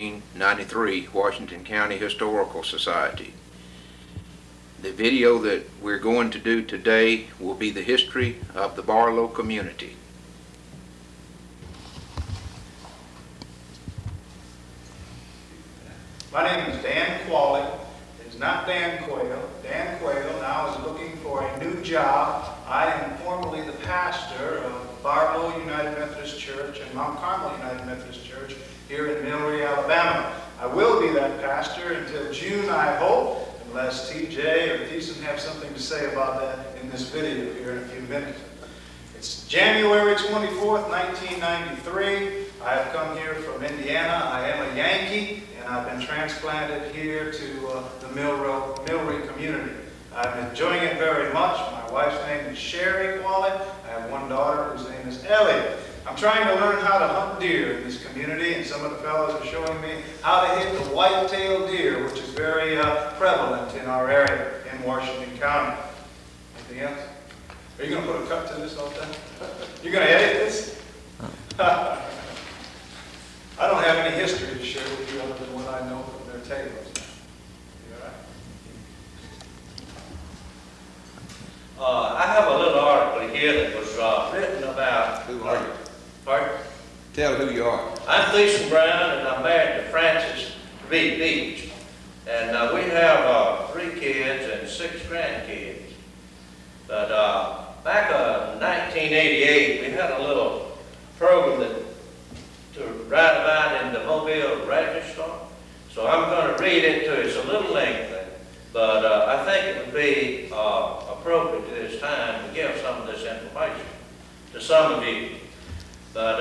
1993 Washington County Historical Society. The video that we're going to do today will be the history of the Barlow community. My name is Dan Qualley. It's not Dan Quayle. Dan Quayle now is looking for a new job. I am formerly the pastor of Barlow United Methodist Church and Mount Carmel United Methodist Church here in Millbury, Alabama. I will be that pastor until June, I hope, unless TJ or Thiessen have something to say about that in this video here in a few minutes. It's January 24th, 1993. I have come here from Indiana. I am a Yankee, and I've been transplanted here to the Millbury community. I'm enjoying it very much. My wife's name is Sherry Qualley. I have one daughter whose name is Ellie. I'm trying to learn how to hunt deer in this community, and some of the fellows are showing me how to hit the white-tailed deer, which is very prevalent in our area in Washington County. Anything else? Are you going to put a cut to this all the time? You're going to edit this? I don't have any history to share with you other than what I know from their tables. You all right? I have a little article here that was written about... Who are you? Pardon? Tell who you are. I'm Thiessen Brown, and I'm married to Frances Reed Beach. And we have 3 kids and 6 grandkids. But back in 1988, we had a little program to write about in the Mobile Register. So I'm going to read it to you. It's a little lengthy, but I think it would be appropriate to this time to give some of this information to some of you. But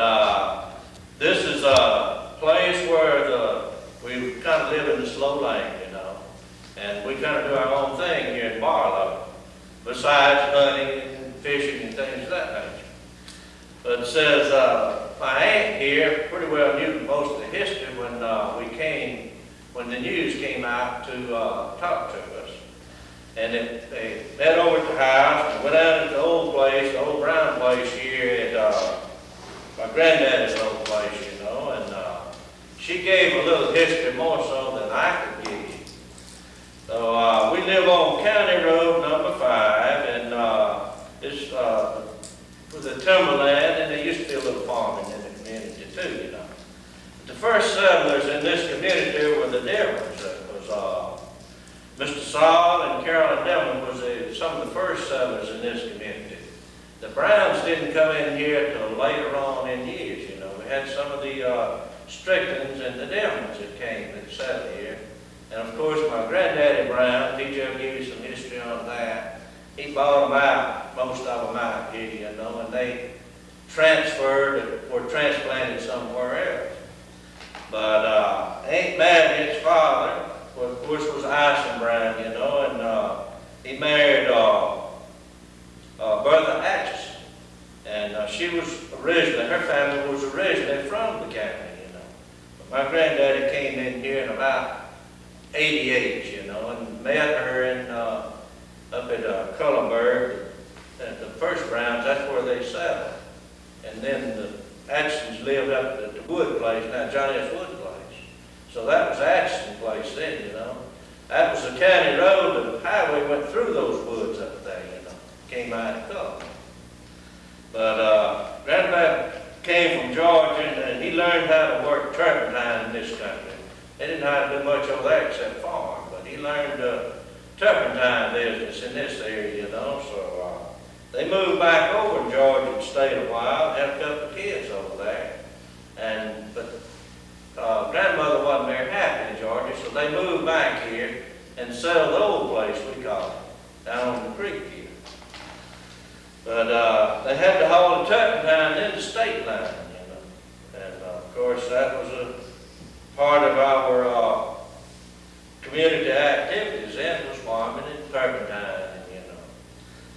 this is a place where we kind of live in the slow lane, you know, and we kind of do our own thing here in Barlow, besides hunting and fishing and things of that nature. But it says, my aunt here pretty well knew most of the history when the news came out to talk to us. And they met over at the house and went out to the old place, the old brown place here at my granddaddy's old place, you know, and she gave a little history more so than I could give you. So we live on County Road number 5, and it's for the timberland, and there used to be a little farming in the community too, you know. But the first settlers in this community were the Devons. It was Mr. Saul and Carolyn Devon was some of the first settlers in this community. The Browns didn't come in here till later on in years, you know. We had some of the Stricklands and the Devons that came and settled here. And of course, my granddaddy Brown, TJ will give you some history on that. He bought them out, most of them out here, you know, and they transferred or transplanted somewhere else. But Aunt Maddie's father, of course, was Ison Brown, you know, and he married Bertha Atchison. And she was originally, her family was originally from the county, you know. But my granddaddy came in here in about 88, you know, and met her in up at Cullenberg, at the first Browns. That's where they settled. And then the Atchisons lived up at the Wood place, now Johnny's Wood place. So that was Atchison's place then, you know. That was the county road. The highway went through those woods up there, you know. Came out of Cullenberg. But Grandpa came from Georgia, and he learned how to work turpentine in this country. They didn't know how to do much over there except farm, but he learned turpentine business in this area, you know. So they moved back over to Georgia and stayed a while, had a couple of kids over there. But grandmother wasn't very happy in Georgia, so they moved back here and settled the old place, we call it, down on the creek here. But they had to haul the turpentine in the state line, you know. And of course, that was a part of our community activities. Then was farming and turpentine, you know.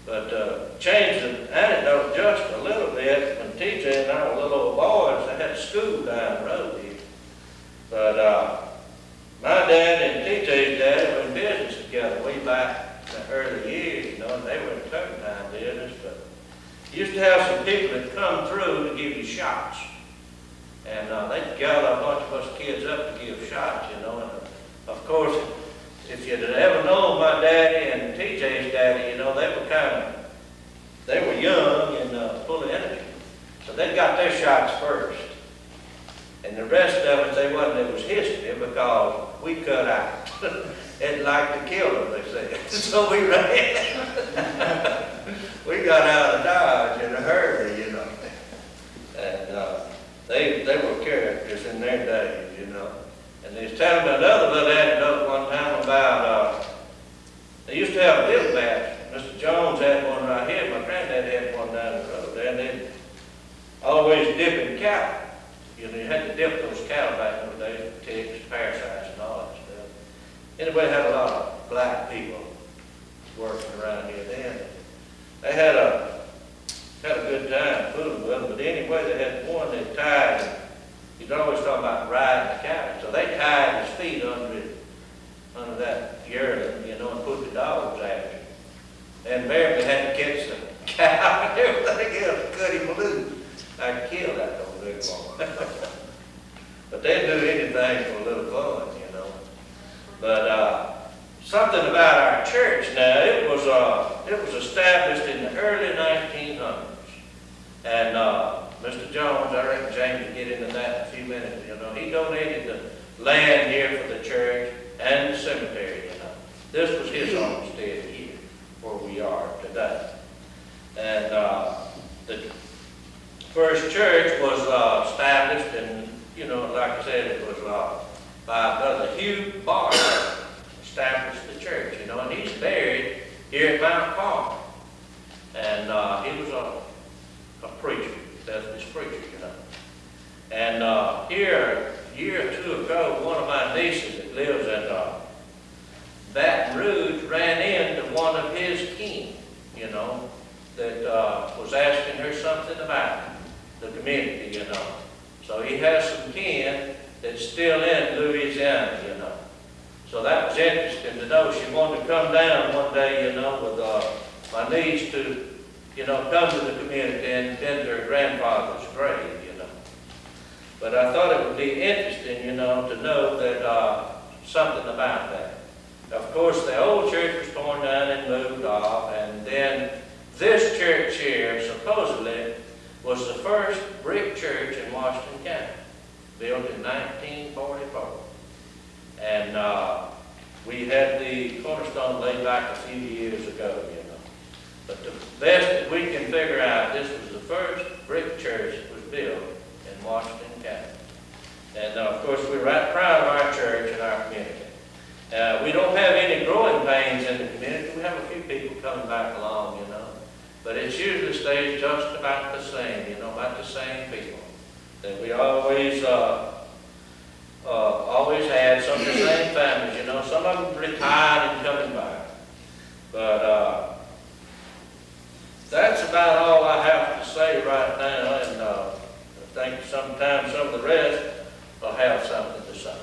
But change the anecdote just a little bit. When TJ and I were little old boys, they had a school down the road here. But my dad and TJ's dad were in business together way back in the early years, you know, and they were in turpentine business. But you used to have some people that come through to give you shots. And they'd gather a bunch of us kids up to give Of course, if you'd ever known my daddy and TJ's daddy, you know, they were young and full of energy. So they got their shots first. And the rest of it was history because we cut out. It like to kill them, they said. So we ran. We got out of Dodge in a hurry, you know. And they were characters in their day, you know. And they was telling me another little anecdote one time about, they used to have bill bats. Mr. Jones had one right here, my granddad had one down the road there, and they'd always dipping cattle. You know, you had to dip those cattle back in the days with ticks, parasites, and all that stuff. Anyway, had a lot of black people working around here then. They had a good time fooling with them, but anyway, they had one that tied, you'd always talk about riding the cattle, so they tied his feet under that yearling, you know, and put the dogs after him. And Mary had to catch the cow and everything else, cut him loose. I killed that old big one. But they'd do anything for a little fun, you know. But something about our church now, it was established in the early 1900s. And Mr. Jones, I reckon James will get into that in a few minutes, you know. He donated the land here for the church and the cemetery, you know. This was his homestead here, where we are today. And the first church was established, and, you know, like I said, it was by Brother Hugh Barlow, established the church, you know, and he's buried here at Mount Carmel. And he was a preacher, Methodist preacher, you know. And here, a year or two ago, one of my nieces that lives in Baton Rouge ran into one of his kin, you know, that was asking her something about the community, you know. So he has some kin that's still in Louisiana, you know. So that was interesting to know. She wanted to come down one day, you know, with my niece to, you know, come to the community and tend her grandfather's grave, you know. But I thought it would be interesting, you know, to know that something about that. Of course, the old church was torn down and moved off, and then this church here supposedly was the first brick church in Washington County, built in 1944. And we had the cornerstone laid back a few years ago, you know. But the best that we can figure out, this was the first brick church that was built in Washington County. And of course, we're right proud of our church and our community. We don't have any growing pains in the community. We have a few people coming back along, you know. But it usually stays just about the same, you know, about the same people. That we always had some of the same families, you know. Some of them retired and coming back. But that's about all I have to say right now. And I think sometime some of the rest will have something to say.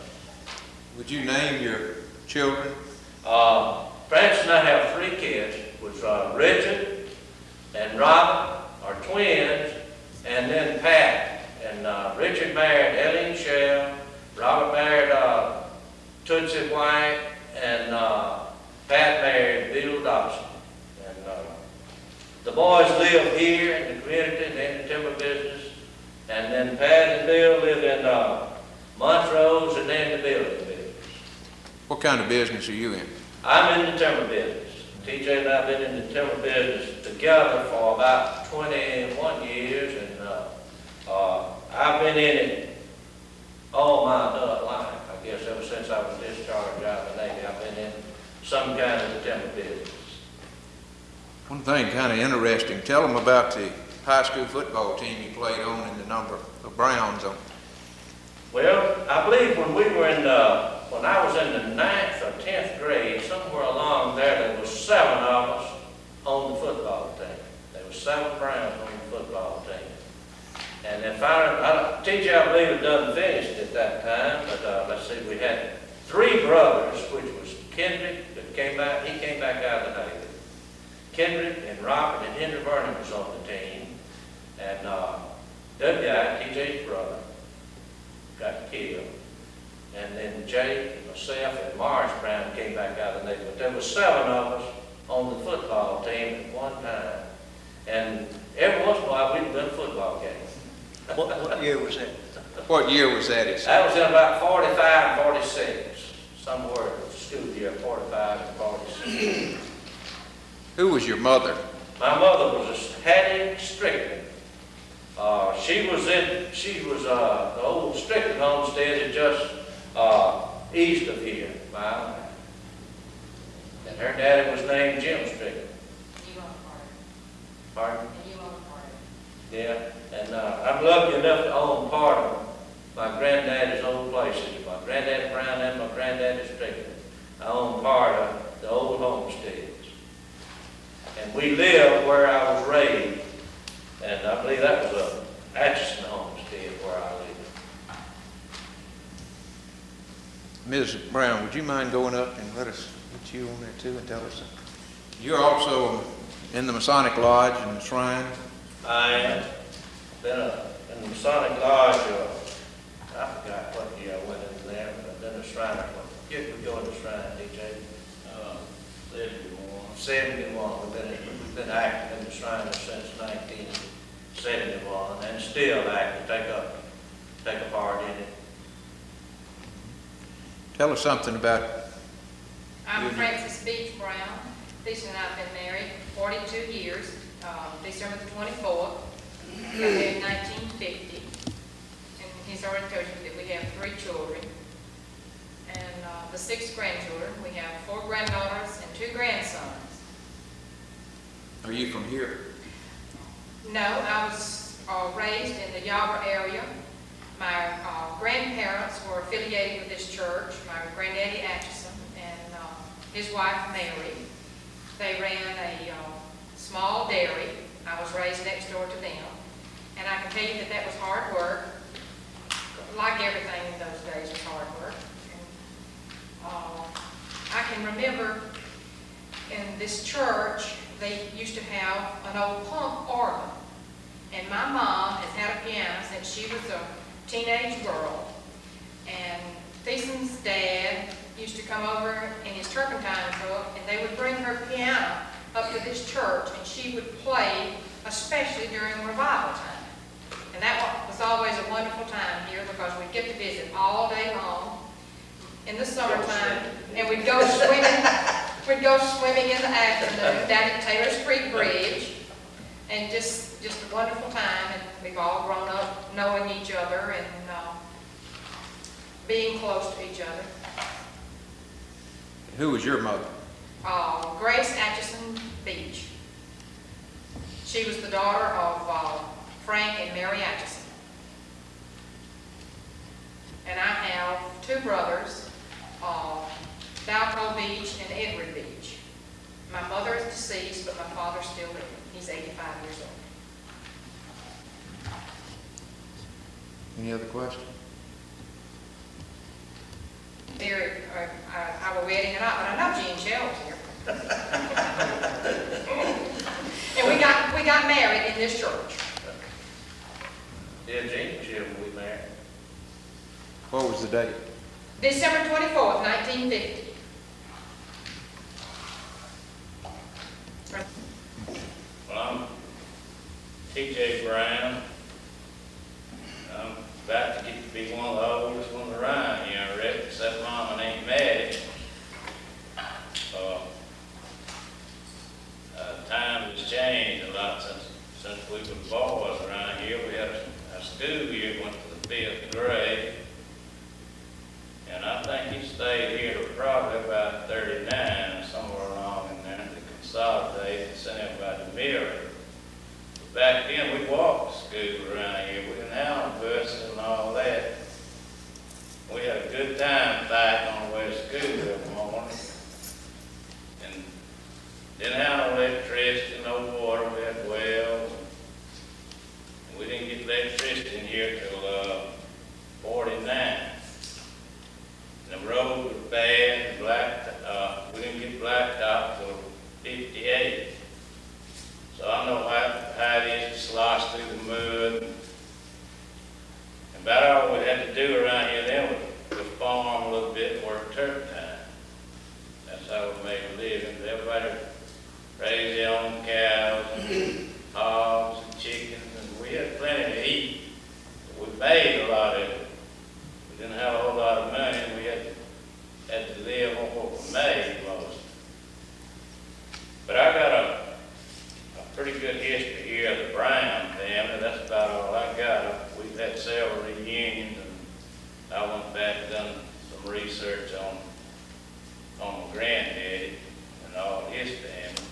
Would you name your children? Francis and I have 3 kids, which Richard and Robert are twins, and then Pat. And Richard married Ellen Shell, Robert married Tootsie White, and Pat married Bill Dobson. And the boys live here in the community, in the timber business, and then Pat and Bill live in Montrose and then the building business. What kind of business are you in? I'm in the timber business. TJ and I have been in the timber business together for about 21 years, and I've been in it all my adult life, I guess, ever since I was discharged out of the Navy. I've been in some kind of the timber business. One thing kind of interesting, tell them about the high school football team you played on and the number of Browns on. Well, I believe when I was in the 9th or 10th grade, somewhere along there was 7 of us on the football team. There was 7 Browns on the football team. And if TJ, I believe, had done finished at that time, but let's see, we had 3 brothers, which was Kendrick that came back, he came back out of the Navy. Kendrick and Robert and Henry Vernon was on the team. And that guy, TJ's brother, got killed. and then Jake and myself and Morris Brown came back out of the neighborhood. There was 7 of us on the football team at one time. And every once in a while, we'd win a football game. What year was that? What year was that? It's That was in about 45 and 46, somewhere in the school year, 45 and 46. Who was your mother? My mother was Hattie Strickland. She was the old Strickland homestead is just east of here, mile. And her daddy was named Jim Strickland. You own part Pardon? of it. And you own part of it. Yeah, and I'm lucky enough to own part of my granddaddy's old places, my granddaddy Brown and my granddaddy Strickland. I own part of the old homesteads. And we lived where I was raised, and I believe that was a Atchison homestead where I lived. Ms. Brown, would you mind going up and let us get you on there too and tell us something? You're also in the Masonic Lodge and the Shrine. I am been in the Masonic Lodge, I forgot what year I went in there, but I've been a Shriner. What year did we go in the Shrine, DJ? 71. We've been active in the Shrine since 1971, and still active, take a part in it. Tell us something about I'm Frances Beach Brown. Lisa and I have been married 42 years, December the 24th. We got married in 1950. And he's already told you that we have 3 children. And the 6 grandchildren. We have 4 granddaughters and 2 grandsons. Are you from here? No, I was raised in the Yarborough area. My grandparents were affiliated with this church. My granddaddy Atchison and his wife Mary. They ran a small dairy. I was raised next door to them. And I can tell you that that was hard work. Like everything in those days was hard work. And, I can remember in this church, they used to have an old pump organ. And my mom has had a piano since she was a teenage girl. And Thiesen's dad used to come over in his turpentine truck, and they would bring her piano up to this church, and she would play, especially during revival time. And that was always a wonderful time here because we'd get to visit all day long in the summertime, and we'd go swimming. We'd go swimming in the afternoon down at Taylor's Creek Bridge, and just a wonderful time. And we've all grown up knowing each other and being close to each other. Who was your mother? Grace Atchison Beach. She was the daughter of Frank and Mary Atchison. And I have 2 brothers, Ballow Beach and Edward Beach. My mother is deceased, but my father's still living. He's 85 years old. Any other questions? Our wedding or not, but I know Jean Shell was here. And we got married in this church. Yeah, Gene was here when we married. What was the date? December 24th, 1950. Well, I'm T.J. Brown. I'm about to get to be one of the oldest ones around here, I reckon, except Mom and Aunt Maddie. Times has changed a lot since we were boys around here. We had a school here, went to the 5th grade. And I think he stayed here to probably about 39, somewhere along in there, to consolidate and sent him about the mirror. But back then, we walked to school around here. We didn't have buses and all that. We had a good time fighting on the way to school every morning. And didn't have no electricity, no water. We had wells. And we didn't get electricity in here till 49. The road was bad, and we didn't get blacktop till 58. So I know how it is to slosh through the mud. And about all we had to do around here then was farm went back and done some research on my granddaddy and all his family.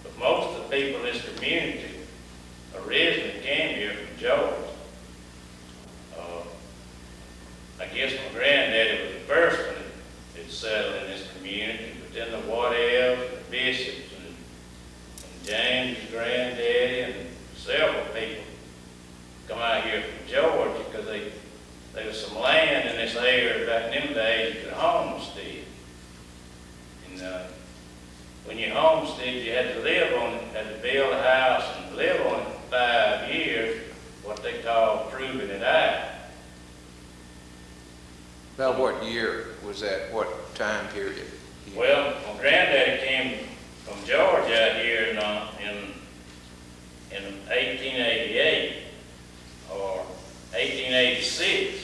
But most of the people in this community originally came here from Georgia. I guess my granddaddy was the first one that settled in this community, but then the Waddell's, the Bishops, and James' granddaddy, and several people come out here from Georgia because there was some land in this area back in them days you could homestead. And when you homestead, you had to live on it, had to build a house and live on it for 5 years, what they call proving it out. About what year was that? What time period? Well, my granddaddy came from Georgia out here in 1888 or 1886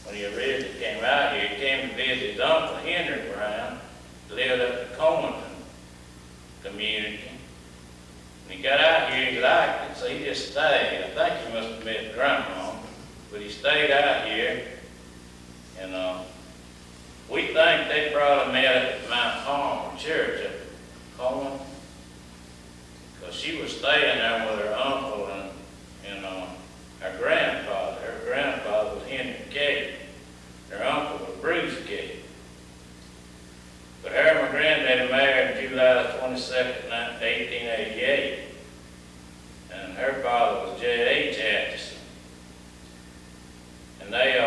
when he originally came out here. He came to visit his uncle Henry Brown, lived up in Coleman community. When he got out here, he liked it, so he just stayed. I think he must have met Grandma, but he stayed out here. And we think they probably met at Mount Palmer Church at Coleman, because she was staying there with her uncle and her grandfather. Her grandfather was Henry Cade. Her uncle was Bruce Cade. But her and my granddaddy married July 22nd, 1888. And her father was J.H. Atchison. And they,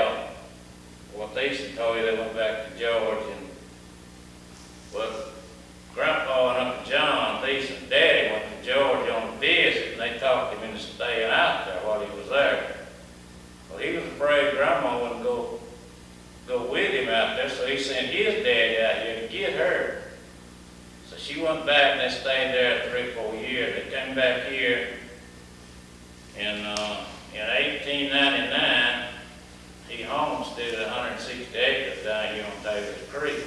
what they used to tell you, they went back to Georgia. And, well, Grandpa and Uncle John, These and Daddy went to Georgia on a visit, and they talked him into staying out there while he was there. Well, he was afraid Grandma wouldn't go with him out there, so he sent his daddy out here to get her. So she went back, and they stayed there 3 or 4 years. They came back here in 1899. He homesteaded 160 acres down here on Taylor's Creek.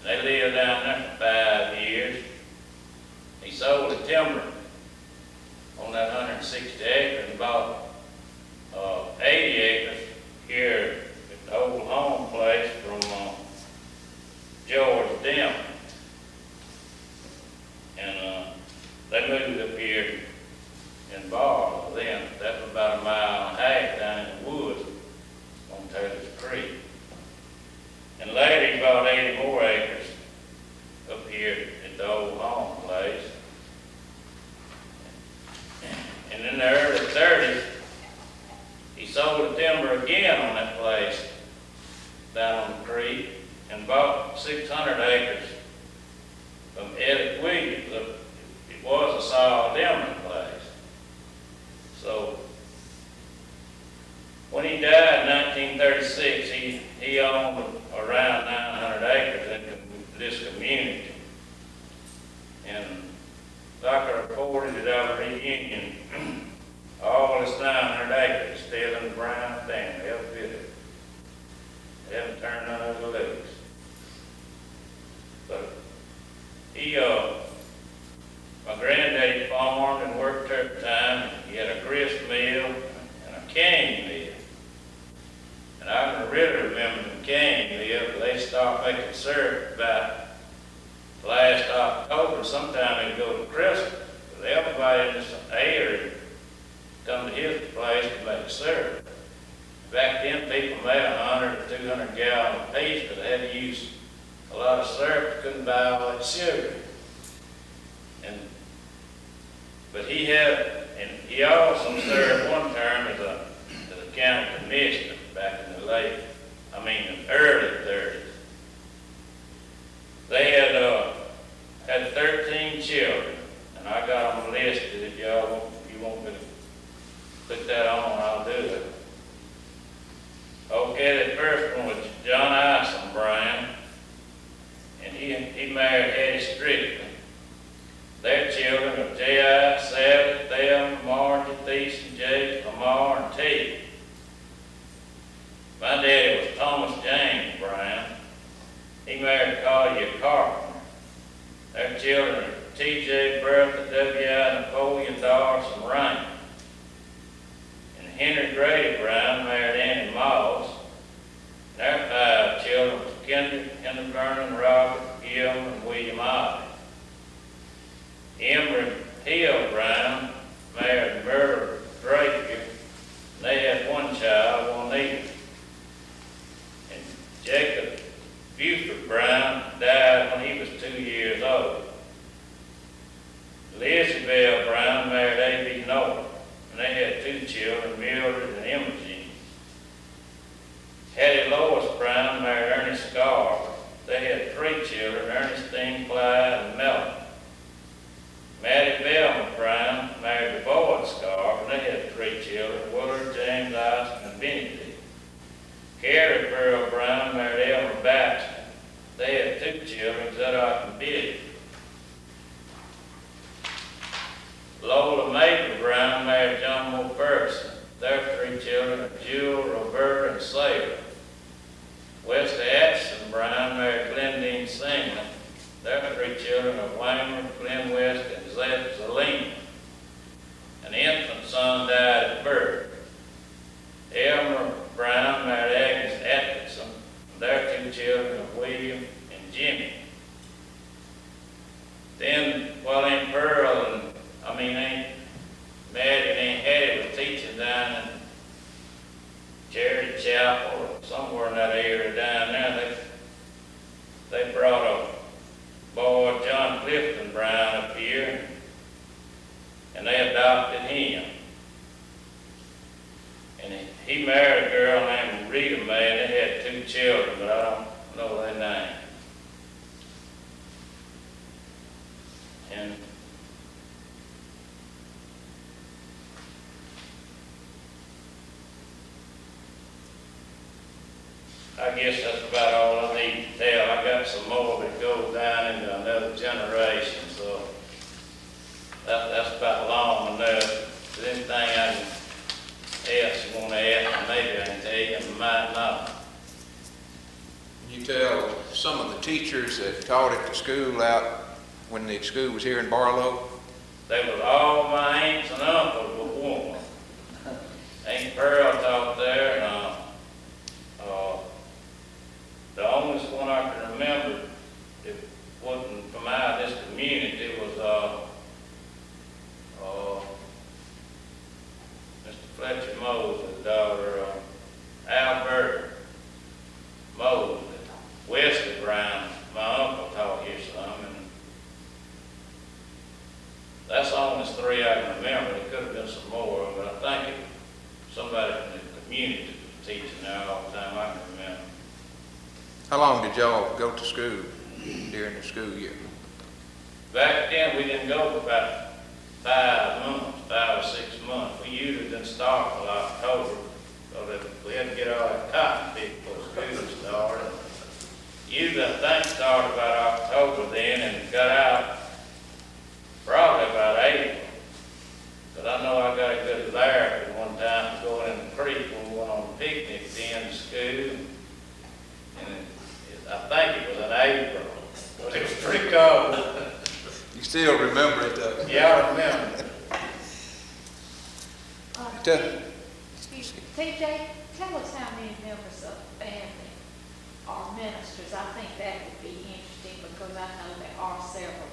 They lived down there for 5 years. He sold the timber on that 160 acres and bought 80 acres here at the old home place from George Dent. And they moved up here in Barlow then. That was about 1.5 miles down in the woods on Taylor's Creek. And later he bought 80 more acres up here at the old home place. And in the early 30s, he sold the timber again on that place down on the creek and bought 600 acres from Eddie Williams. It was a saw timber place. So when he died in 1936, he owned around 900 acres in this community. And like I reported at our reunion, all this 900 acres is still in the Brown family. They haven't turned none of the loose. But my granddaddy farmed and worked there at the time. He had a grist mill and a cane mill. And I can really remember the cane mill. They stopped making syrup about last October. Sometime it'd go to Christmas. But everybody in this area come to his place to make syrup. Back then, people made 100 or 200 gallons a piece, but they had to use a lot of syrup. They couldn't buy all that sugar. But he also served one term as a county commissioner back in the early 30s. They had 13 children, and I got them listed. If you want me to put that on, I'll do it. Okay, the first one was John Ison Brown, and he married Eddie Strickland. Their children are J.I., Sally, Thelma, Margie, Thiessen, Jake, Lamar, and T. My daddy was Thomas James Brown. He married Collier Carpenter. Their children are T.J., Bertha, W.I., Napoleon, Doris, and Raymond. And Henry Grady Brown married Annie Moss. they had 3 children, Ernestine, Clyde, and Melanie. Maddie Velma Brown married to Boyd Scarf, and they had 3 children, Willard, James, Isaac, and Benedict. Carrie Pearl Brown married Elmer Baxter. They had 2 children, Zadok and Billy. Lola Maple Brown married John Moore Ferguson. Their 3 children are Jewel, Roberta, and Sarah. Wesley Atchison Brown married Glendine Singer. Their 3 children are Waymer, Glenn West, and Zelina. An infant son died at birth. Elmer Brown married Agnes Atkinson. Their 2 children are William and Jimmy. Then, while Aunt Maddie and Aunt Hattie were teaching down in Charity Chapel or somewhere in that area down there, they brought a boy, John Clifton Brown, up here, and they adopted him. And he married a girl named Rita May, and they had 2 children, but I don't know their name. And I guess that's about all I need to tell. I got some more that goes down into another generation, so that's about long enough. If there's anything else you want to ask, maybe I can tell you, and might not. Can you tell some of the teachers that taught at the school out when the school was here in Barlow? They was all my aunts and uncles but one. Aunt Pearl taught there, and the only one I can remember that wasn't from out of this community was Mr. Fletcher Moses' daughter, Albert Moses. Wesley Brown, my uncle taught here some, and that's the only 3 I can remember. There could have been some more, but I think somebody from the community was teaching there all the time I can remember. How long did y'all go to school during the school year? Back then, we didn't go for about 5 months, 5 or 6 months. We usually didn't start until October, so that we had to get all that cotton picked before school started. Usually, I think started about October then, and got out probably about April. But I know I got a good laugh at one time going in the creek when we went on a picnic at the end of school. And I think it was in April, but it was pretty cold. You still remember it though? Yeah, I remember. Excuse me, TJ, tell us how many members of the family are ministers. I think that would be interesting because I know there are several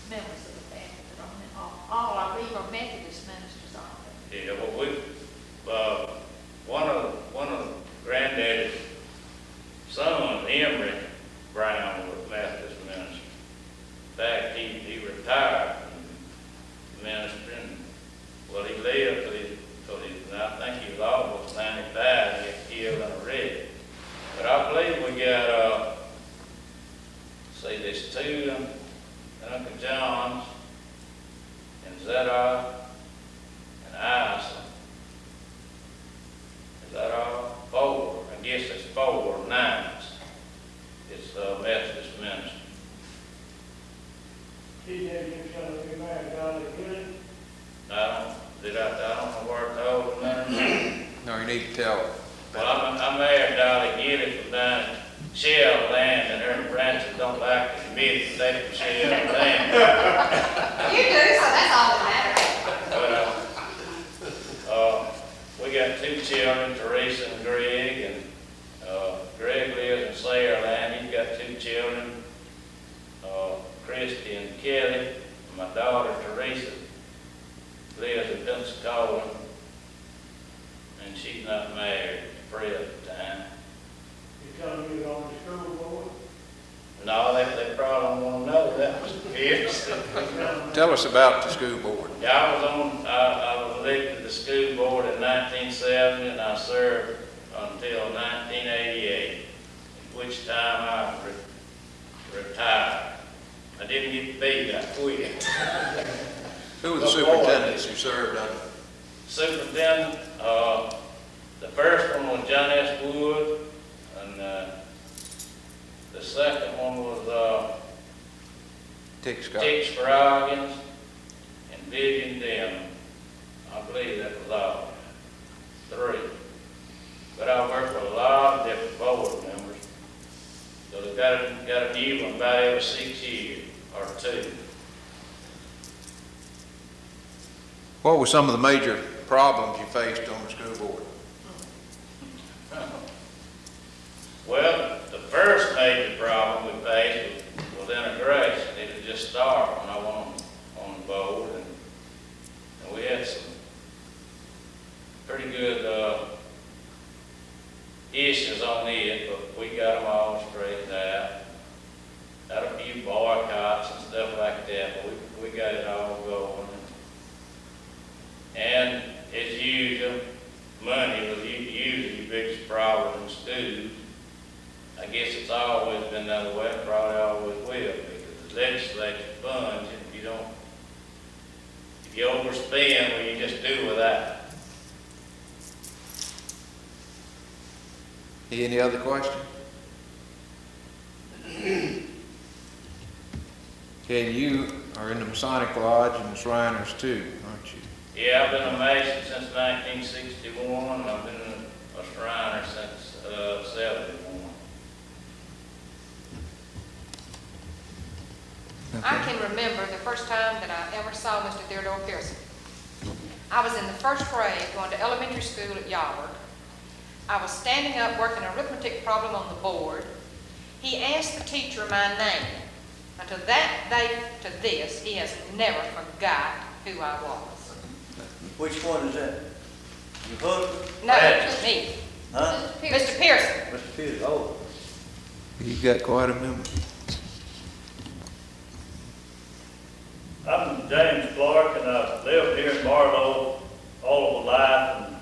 members of the family that are, all I believe are Methodist ministers, aren't they? Yeah, well, one of Granddaddy's son, Emery Brown, was Methodist minister. In fact, he retired from ministering. Well, he lived till I think he was almost 95. He killed in a wreck. But I believe we got, there's 2 Uncle John's, and Zadok, and Isa. Is that all? 4. I guess it's 4 9s. It's Methodist minister. TJ, you trying to be married, God is good. I don't know where it's told them. No, you need to tell. Well, I married Dolly Gilly from down at Shell Land, and her branches don't like to admit that they from Shell Land. You do, so that's all that But, we got 2 children, Teresa and Greg, and Greg lives in Sayre Land. He's got 2 children, Christy and Kelly. My daughter Teresa lives in Pensacola, and she's not married at the present time. You telling me you're on the school board? No, they probably don't want to know that was the case. Tell us about the school board. Yeah, I was elected to the school board in 1970, and I served until 1988, at which time B got quit. Who were the superintendents you served under? Superintendent, the first one was John S. Wood, and the second one was Tick Scott. Dick Scroggins and Vivian Denham. I believe that was all three. But I worked with a lot of different board members. So they got a new one about every 6 years or 2. What were some of the major problems you faced on the school board? Well, the first major problem we faced was integration. It had just started when I went on the board, and we had some pretty good issues on it, but we got them all straightened out. Had a few boycotts and stuff like that, but we got it all going. And as usual, money was usually the biggest problem in schools. I guess it's always been that way, it probably always will, because the legislature funds, if you overspend, well, you just do without. Any other questions? Okay, you are in the Masonic Lodge and the Shriners too, aren't you? Yeah, I've been a Mason since 1961, and I've been a Shriner since 71. I can remember the first time that I ever saw Mr. Theodore Pearson. I was in the first grade going to elementary school at Yarborough. I was standing up working an arithmetic problem on the board. He asked the teacher my name. Until that day to this, he has never forgot who I was. Which one is that? You husband? No, it was me. Huh? Mr. Pearson. Mr. Peters, oh. You got quite a memory. I'm James Clark, and I've lived here in Barlow all of my life. And,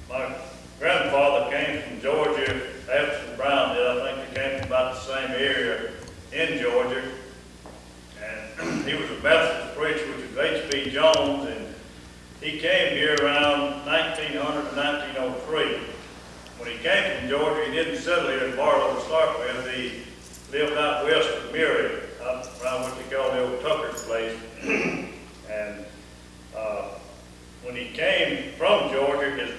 my grandfather came from Georgia after Brown did. I think they came from about the same area in Georgia. And he was a Methodist preacher, which is H.B. Jones, and he came here around 1900 to 1903. When he came from Georgia, he didn't settle here in Barlow to start with. He lived out west of Murray, out around what they call the old Tucker's place. And when he came from Georgia, his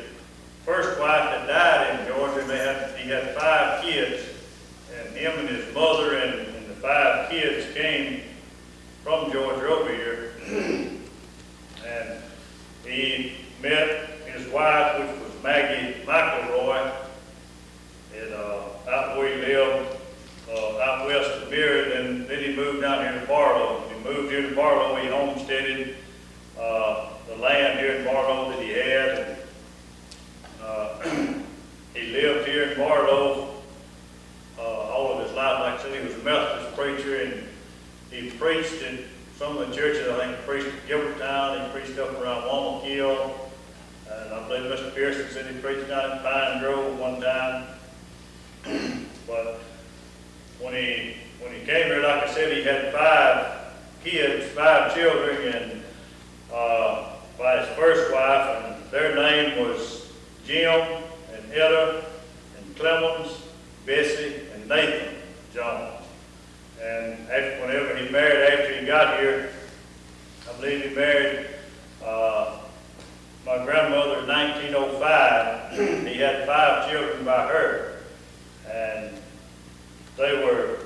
first wife had died in Georgia, and he had 5 kids. And him and his mother and the 5 kids came from Georgia over here. And he met his wife, which was Maggie McElroy, out where he lived, out west of Beard, and then he moved down here to Barlow. He moved here to Barlow, he homesteaded the land here in Barlow that he had. And, he lived here in Barlow all of his life. Like I said, he was a Methodist preacher, and he preached in some of the churches. I think he preached at Gilbertown, he preached up around Wamakill, and I believe Mr. Pearson said he preached down in Pine Grove one time. But when he came here, like I said, he had 5 kids, 5 children, and by his first wife, and their name was Jim and Etta and Clemens, Bessie, and Nathan Jones. And whenever he married, after he got here, I believe he married my grandmother in 1905. He had 5 children by her, and they were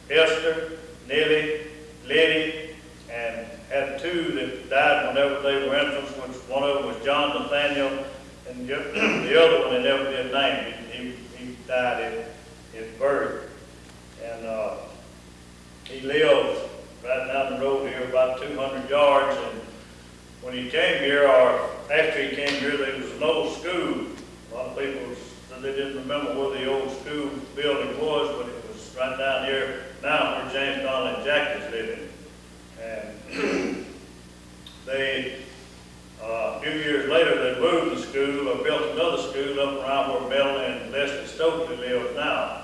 Esther, Nellie, Letty, and had 2 that died whenever they were infants, which one of them was John Nathaniel, and the other one they never did name. He died at birth. And he lived right down the road here, about 200 yards. And when he came here, or after he came here, there was an old school. A lot of people said they didn't remember where the old school building was, but it was right down here now where James Donnelly and Jack is living. And they, a few years later, they moved the school or built another school up around where Melanie and Leslie Stokely live now.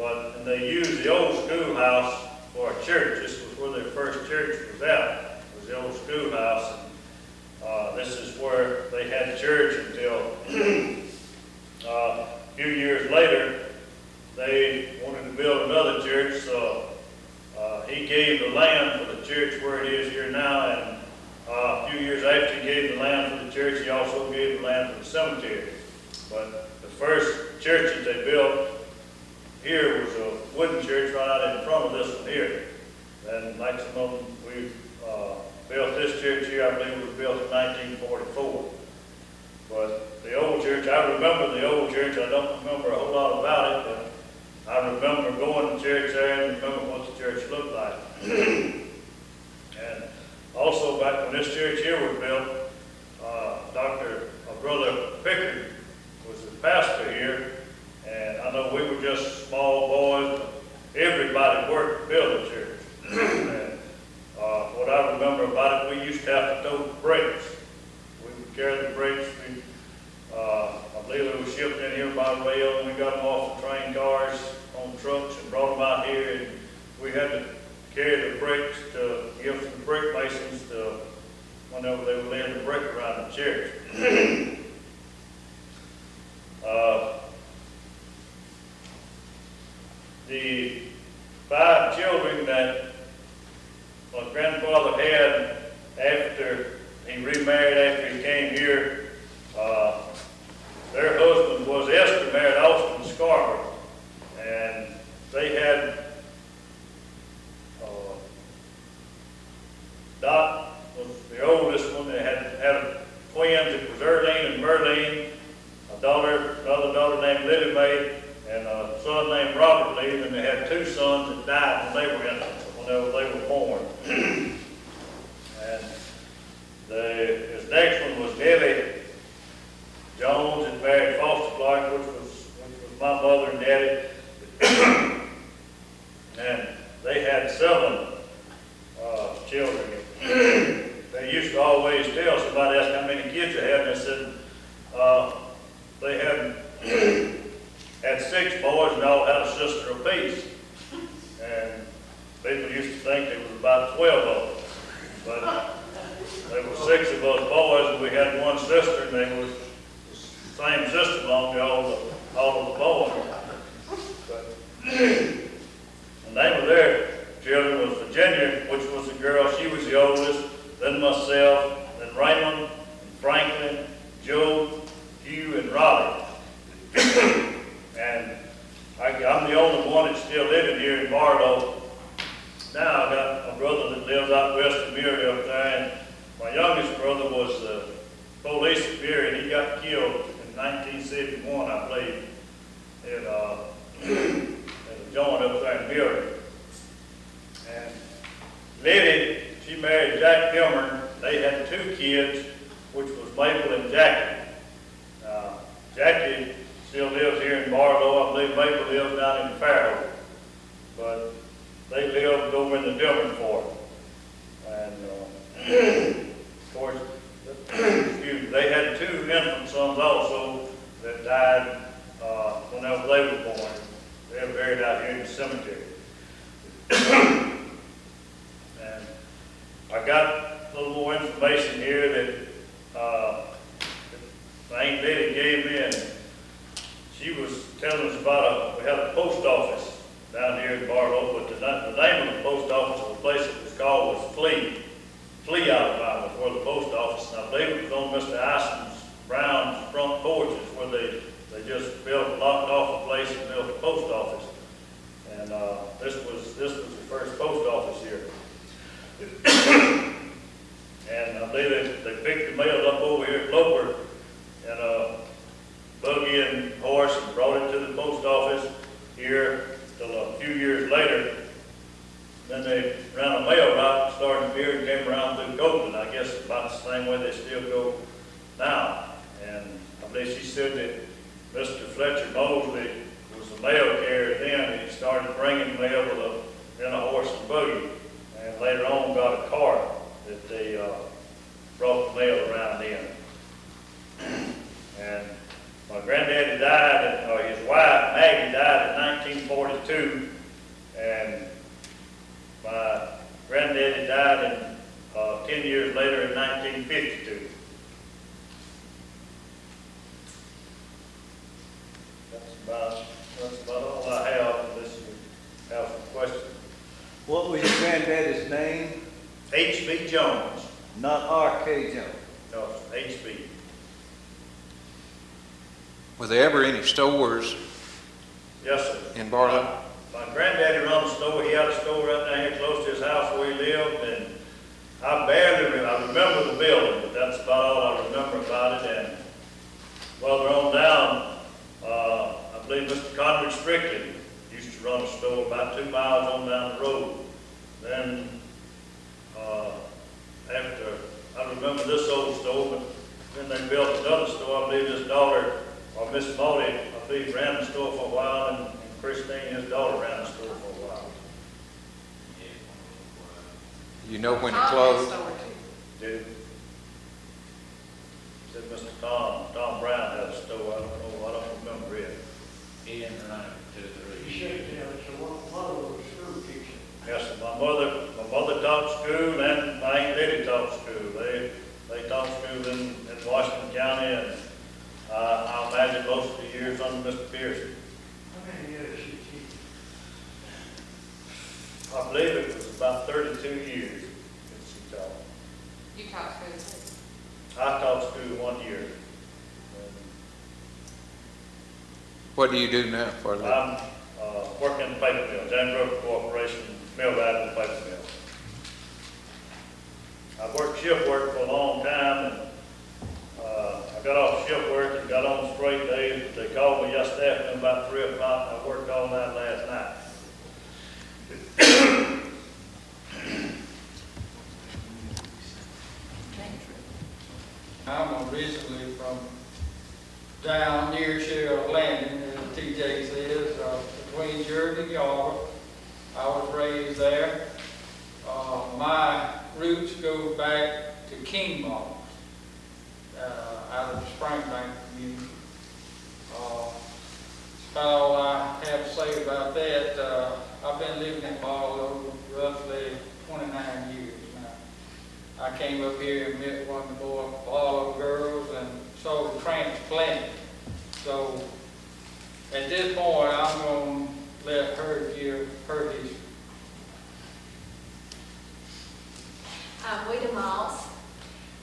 And they used the old schoolhouse for a church. This was where their first church was at, was the old schoolhouse. And, this is where they had church until a few years later, they wanted to build another church, so he gave the land for the church where it is here now, and a few years after he gave the land for the church, he also gave the land for the cemetery. But the first church that they built here was a wooden church right out in front of this one here. And maximum, we built this church here, I believe it was built in 1944. But the old church, I remember the old church, I don't remember a whole lot about it, but I remember going to church there and remember what the church looked like. And also back when this church here was built, Brother Pickard was the pastor here, and I know we were just small boys, but everybody worked to build the church. And what I remember about it, we used to have to tow the bricks. We would carry the bricks. I believe they were shipped in here by rail, and we got them off the train cars on trucks and brought them out here, and we had to carry the bricks to give to the brick masons to whenever they were laying the brick around the church. The 5 children that my grandfather had after he remarried after he came here, their husband was Esther, married Austin Scarborough, and they had Dot was the oldest one. They had twins. It was Earlene and Merlene, another daughter named Lily Mae, and a son named Robert Lee. And they had 2 sons that died whenever they were born. And his next one was Nellie Jones, and married Foster Clark, which was my mother and daddy. And they had 7 children. They used to always tell somebody, asked how many kids they had, and they said they had 6 boys and all had a sister apiece. And people used to think there was about 12 of them. But there were 6 of us boys, and we had 1 sister, and they was the same sister belonged to all of the boys. But the name of their children was Virginia, which was the girl. She was the oldest, then myself, then Raymond, and Franklin, Joe, Hugh, and Robert. And I'm the only one that's still living here in Barlow. Now I got my brother that lives out west of Murray up there, and my youngest brother was the police at Murray, and he got killed in 1971, I believe, in a joint up there in Murray. And Liddy, she married Jack Gilmer. They had 2 kids, which was Maple and Jackie. Jackie still lives here in Barlow. I believe Maple lives down in Fairhope. But they lived over in the Dillman Fort. And of course, they had 2 infant sons also that died whenever they were born. They were buried out here in the cemetery. And I got a little more information here that Aunt Betty gave me, and she was telling us about we had a post office down here in Barlow, but the name of the post office of the place it was called was Flea, Alabama, was where the post office, and I believe it was on Mr. Brown's front porches where they just locked off a place and built a post office. And this was the first post office here. And I believe they picked the mail up over here at Loper in a buggy and horse and brought it to the post office here till a few years later. Then they ran a mail route and started here and came around through Copeland. I guess about the same way they still go now. And I believe she said that Mr. Fletcher Mosley was the mail carrier then, and he started bringing mail in a horse and buggy. And later on got a cart that they brought the mail around in. And my granddaddy died, his wife Maggie died in 1942, and Granddaddy died in, 10 years later in 1952. That's about all I have, unless you have some questions. What was your granddaddy's name? H.B. Jones. Not R.K. Jones. No, H.B. Were there ever any stores Yes, sir. in Barlow? My granddaddy run a store. He had a store right down here close to his house where he lived, and I remember the building, but that's about all I remember about it. And well, we're on down, I believe Mr. Conrad Strickland used to run a store about 2 miles on down the road. Then, after, I remember this old store, but then they built another store. I believe his daughter, or Miss Maudie, I believe ran the store for a while, and Christine, his daughter, ran the store for a while. You know when it Tom had a closed? store too. Did, said Mr. Tom Brown had a store. I don't remember it. He and around 2 or 3 years. Yes, sir. My mother taught school, and my Aunt Lily taught school. They taught school in Washington County, and I imagine most of the years under Mr. Pearson. I believe it was about 32 years since she taught. You taught school too. I taught school 1 year. What do you do now for a living? I'm working in the paper mill, James River Corporation, mill rider in the paper mill. I worked shift work for a long time, and I got off shift work and got on straight days. They called me yesterday afternoon about 3 o'clock. I worked all night last night. I'm originally from down near Sheriff Landing, as TJ says, between Jordan and Yarber. I was raised there. My roots go back to King Moss, out of the Springbank community. That's about all I have to say about that. I've been living in Barlow roughly 29 years now. I came up here and met one of the Barlow girls and sort of transplanted. So at this point, I'm going to let her give her history. I'm Wida Moss.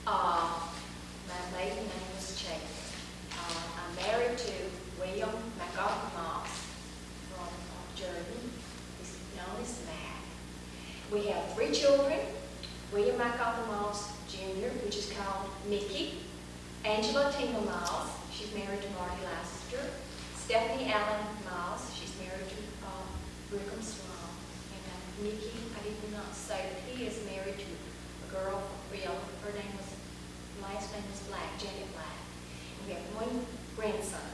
My maiden name was Chapin. I'm married to William MacArthur Moss from Jordan. He's known as Mac. We have 3 children. William MacArthur Moss Jr., which is called Mickey. Angela Tina Moss, she's married to Marty Lassiter. Stephanie Allen Moss, she's married to Brigham Swan. And Mickey, I did not say that he is married to a girl from Creole. Her name was, last name was Black, Janet Black. And we have 1 grandson,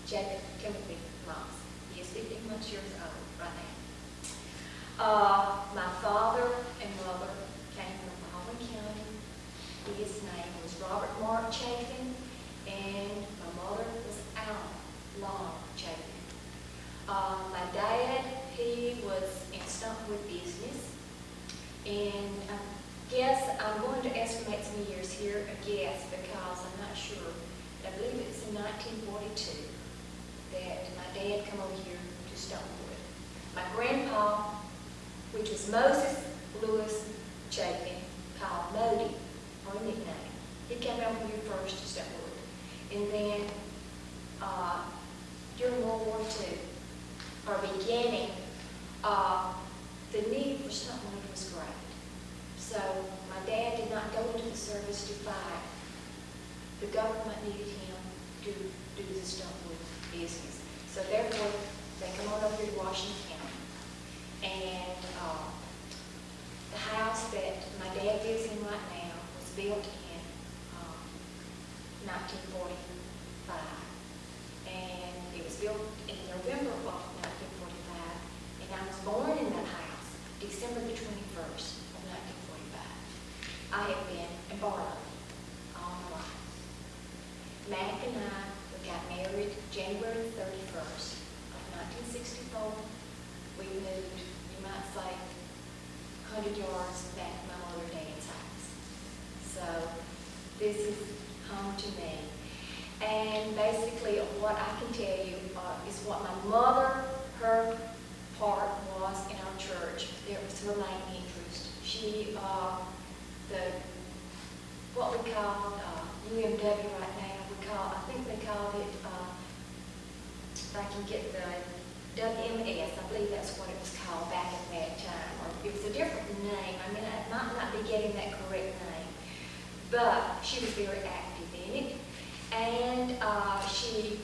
Jacob Timothy Moss. He is 15 months years old right now. My father and mother came from Baldwin County. His name was Robert Mark Chapin, and my mother was Allen Long Chapin. My dad, he was in Stuntwood business, and I guess I'm going to estimate some years here, a guess, because I'm not sure. I believe it was in 1942 that my dad come over here to Stuntwood. My grandpa, which was Moses Lewis Chapin, called Modi, or a nickname. He came over here first to Stuntwood. And then during World War II, or beginning, the need for Stuntwood was great. So my dad did not go into the service to fight. The government needed him to do the Stuntwood business. So therefore, they come on over to Washington County. And the house that my dad lives in right now was built in 1945. And it was built in November of 1945. And I was born in that house, December the 21st of 1945. I have been in Barlow all my life. Mac to me. And basically, what I can tell you is what my mother, her part was in our church. It was her main interest. She, what we call UMW right now, I think they called it, if I can get the WMS, I believe that's what it was called back at that time. Or it was a different name. I mean, I might not be getting that correct name. But she was very active in it. And she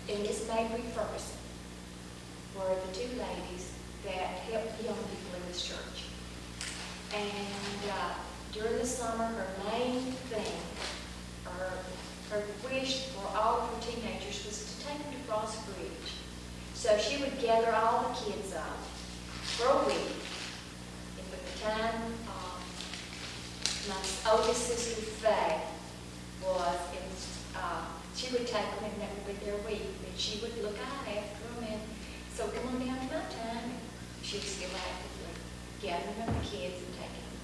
and Miss Mabry Ferguson were the two ladies that helped the young people in this church. And during the summer, her main thing, her wish for all of her teenagers was to take them to Frost Bridge. So she would gather all the kids up for a week. And by the time my oldest sister, Faye, was in, she would take them and that would be their week. And she would look out after them and so come on down to my time. And she was still actively gathering up the kids and taking them.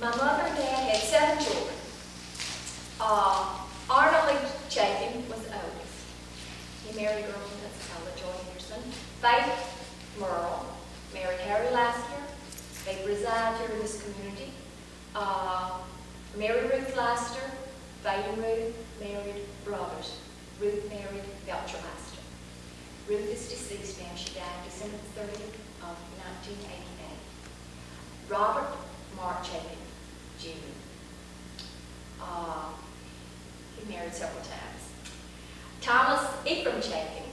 My mother and dad had 7 children. Arnold Lee Chapin was the oldest. He married a girl from Pensacola, Joy Henderson. Faith Merle married Harry Lasker. They reside here in this community. Mary Ruth Lasker, Faith and Ruth married brothers. Ruth married Belcher Lasker. Ruth is deceased now. She died December 30th of 1988. Robert Mark Chapin, Jr. He married several times. Thomas Ephraim Chapin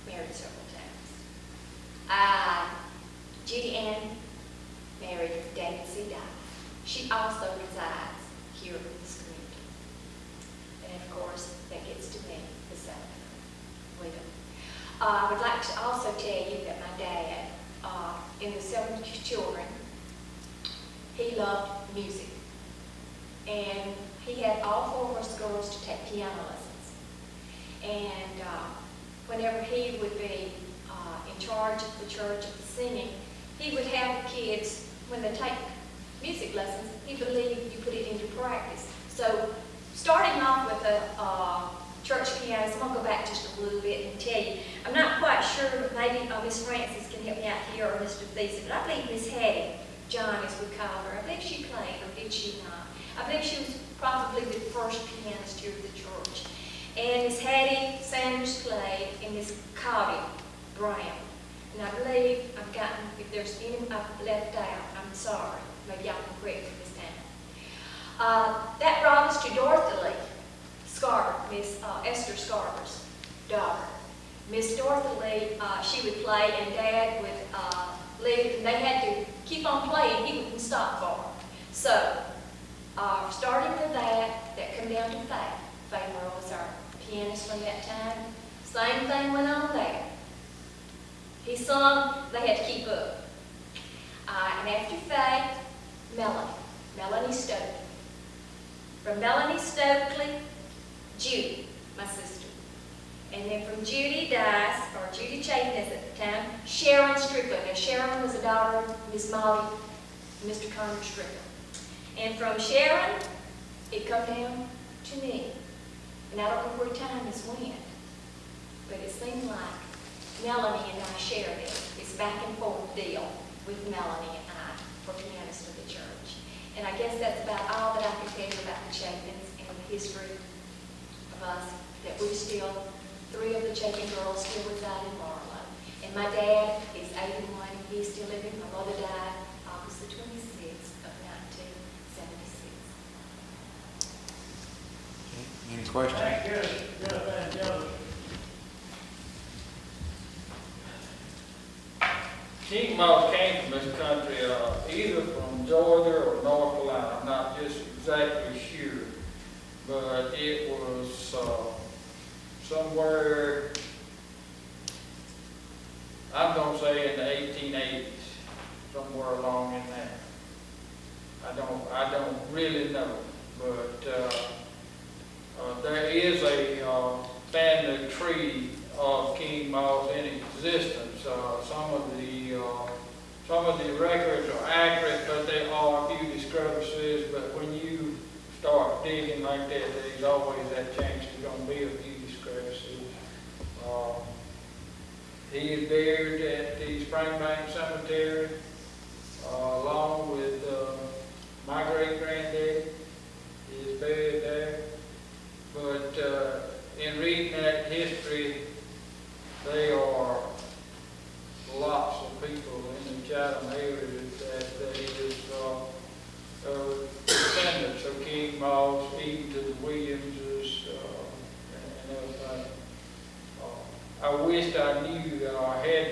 married several times. Judy Ann married David C. Dye. She also resides here in this community. And of course, that gets to me, the son, William. I would like to also tell you that my dad, in the 7 children, he loved music. And he had all 4 of us girls to take piano lessons. And whenever he would be in charge of the church of the singing, he would have the kids, when they take music lessons, he believed you put it into practice. So starting off with the church pianos, I'm going to go back just a little bit and tell you, I'm not quite sure, maybe Miss Francis can help me out here, or Mr. Thiessen, but I believe Miss Hattie John, as we call her, I believe she played, or did she not? I believe she was probably the first pianist here at the church. And Miss Hattie Sanders played, and Miss Cotty Brown. And I believe I've gotten, if there's any I've left out, I'm sorry. Maybe y'all can correct me this time. That brought us to Dorothy Lee Scarver, Miss Esther Scarver's daughter. Miss Dorothy Lee, she would play, and Dad would leave, and they had to keep on playing. He wouldn't stop for her. So, starting with that come down to Faye. Faye Merle was our pianist from that time. Same thing went on there. He sung, they had to keep up. And after Faye, Melanie Stokely. From Melanie Stokely, Judy, my sister. And then from Judy Dice, or Judy Chapin at the time, Sharon Strickland. Now Sharon was a daughter of Miss Molly and Mr. Connor Strickland. And from Sharon, it come down to me. And I don't know where time has went, but it seemed like Melanie and I shared it. It's back and forth deal with Melanie and I for pianist of the church. And I guess that's about all that I can tell you about the Chapins and the history of us, that we still, 3 of the Chapin girls still reside in Barlow. And my dad is 81, he's still living. My mother died August the 26th of 1976. Any questions? King Mouse came from this country, either from Georgia or North Carolina. I'm not just exactly sure, but it was somewhere, I'm going to say in the 1880s, somewhere along in there. I don't really know, but there is a family tree of King Mouse in existence. Some of the records are accurate, but there are a few discrepancies. But when you start digging like that, there's always that chance there's gonna be a few discrepancies. He is buried at the Springbank Cemetery, along with, my great-granddaddy. He is buried there. But, in reading that history, there are lots of people in the Chatham area that is, descendants of King Moss, even to the Williamses, and everything. I wished I knew, I had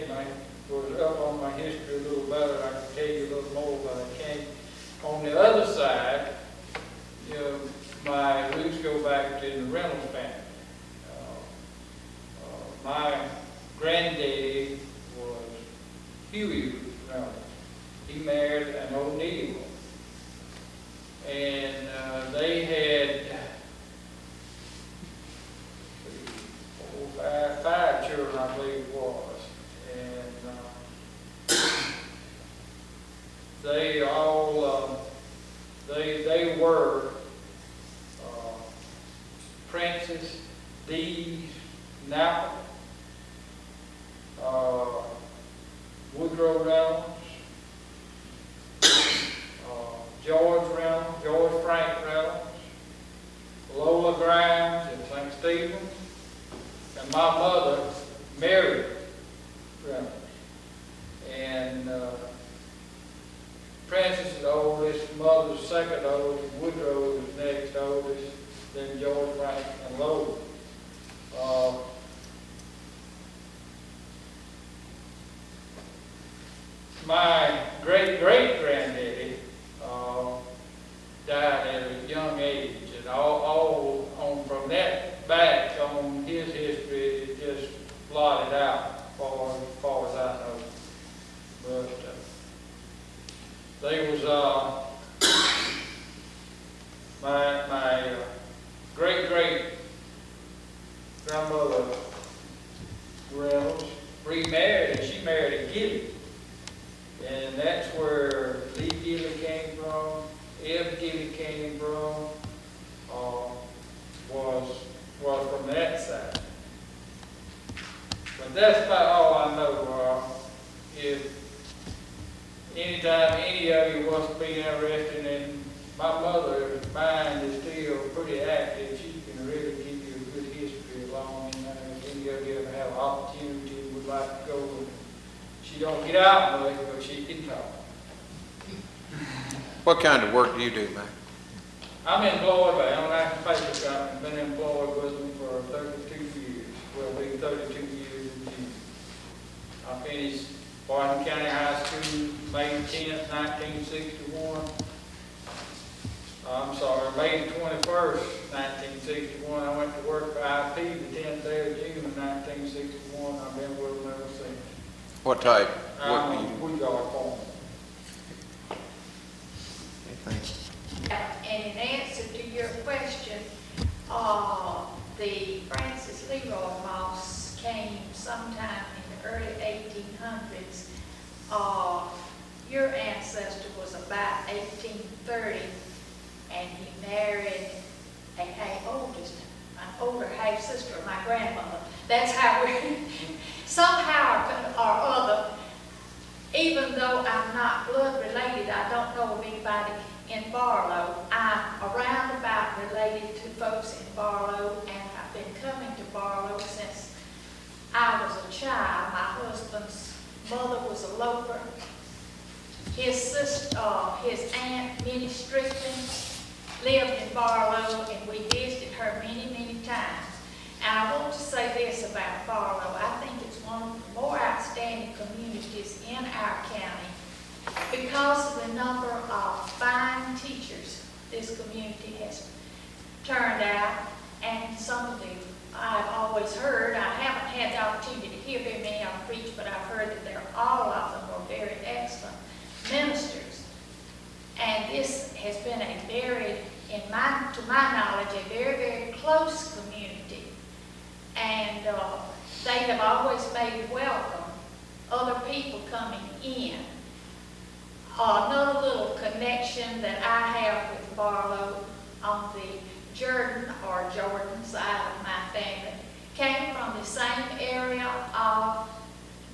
was up on my history a little better, I could tell you a little more, but I can't. On the other side, you know, my roots go back to the Reynolds family. My granddaddy was Huey Reynolds. He married an old Needy woman. And they had five children, I believe it was. And they all, they were Francis, Dees, Napa, Woodrow Reynolds, George Reynolds, George Frank Reynolds, Lola Grimes and St. Stephen, and my mother, Mary Reynolds. And Francis is the oldest, mother's second oldest, Woodrow is next oldest, then George Frank and Lola. My great-great-granddaddy died at a young age, and all on from that back on his history, it just blotted out as far as I know. But they was my great-great grandmother Reynolds remarried, and she married a Gilly. And that's where Lee Gilly came from, Eb Gilly came from, was from that side. But that's about all I know. If anytime any of you wants to be interested in, my mother's mind is still pretty active. She can really give you a good history along. If any of you ever have an opportunity and would like to go, she don't get out much, but she can talk. What kind of work do you do, man? I'm employed by International Paper Company, been employed with them for 32 years. Will be 32 years in June. I finished Barton County High School May 10th, 1961. I'm sorry, May 21st, 1961. I went to work for IP the 10th day of June of 1961. I've been with them ever since. What type? We got a phone. Thanks. And in answer to your question, the Francis Leroy Moss came sometime in the early 1800s. Your ancestor was about 1830, and he married an older half sister of my grandmother. That's how we somehow or other. Even though I'm not blood related, I don't know of anybody in Barlow. I'm around about related to folks in Barlow, and I've been coming to Barlow since I was a child. My husband's mother was a loper. His sister, his aunt, Minnie Strickland, lived in Barlow, and we visited her many, many times. And I want to say this about Barlow. I think it's one of the more outstanding communities in our county because of the number of fine teachers this community has turned out. And some of them I've always heard, I haven't had the opportunity to hear very many of them preach, but I've heard that all of them are very excellent ministers. And this has been a very, to my knowledge, a very, very close community. And they have always made welcome other people coming in. Another little connection that I have with Barlow, on the Jordan side of my family came from the same area of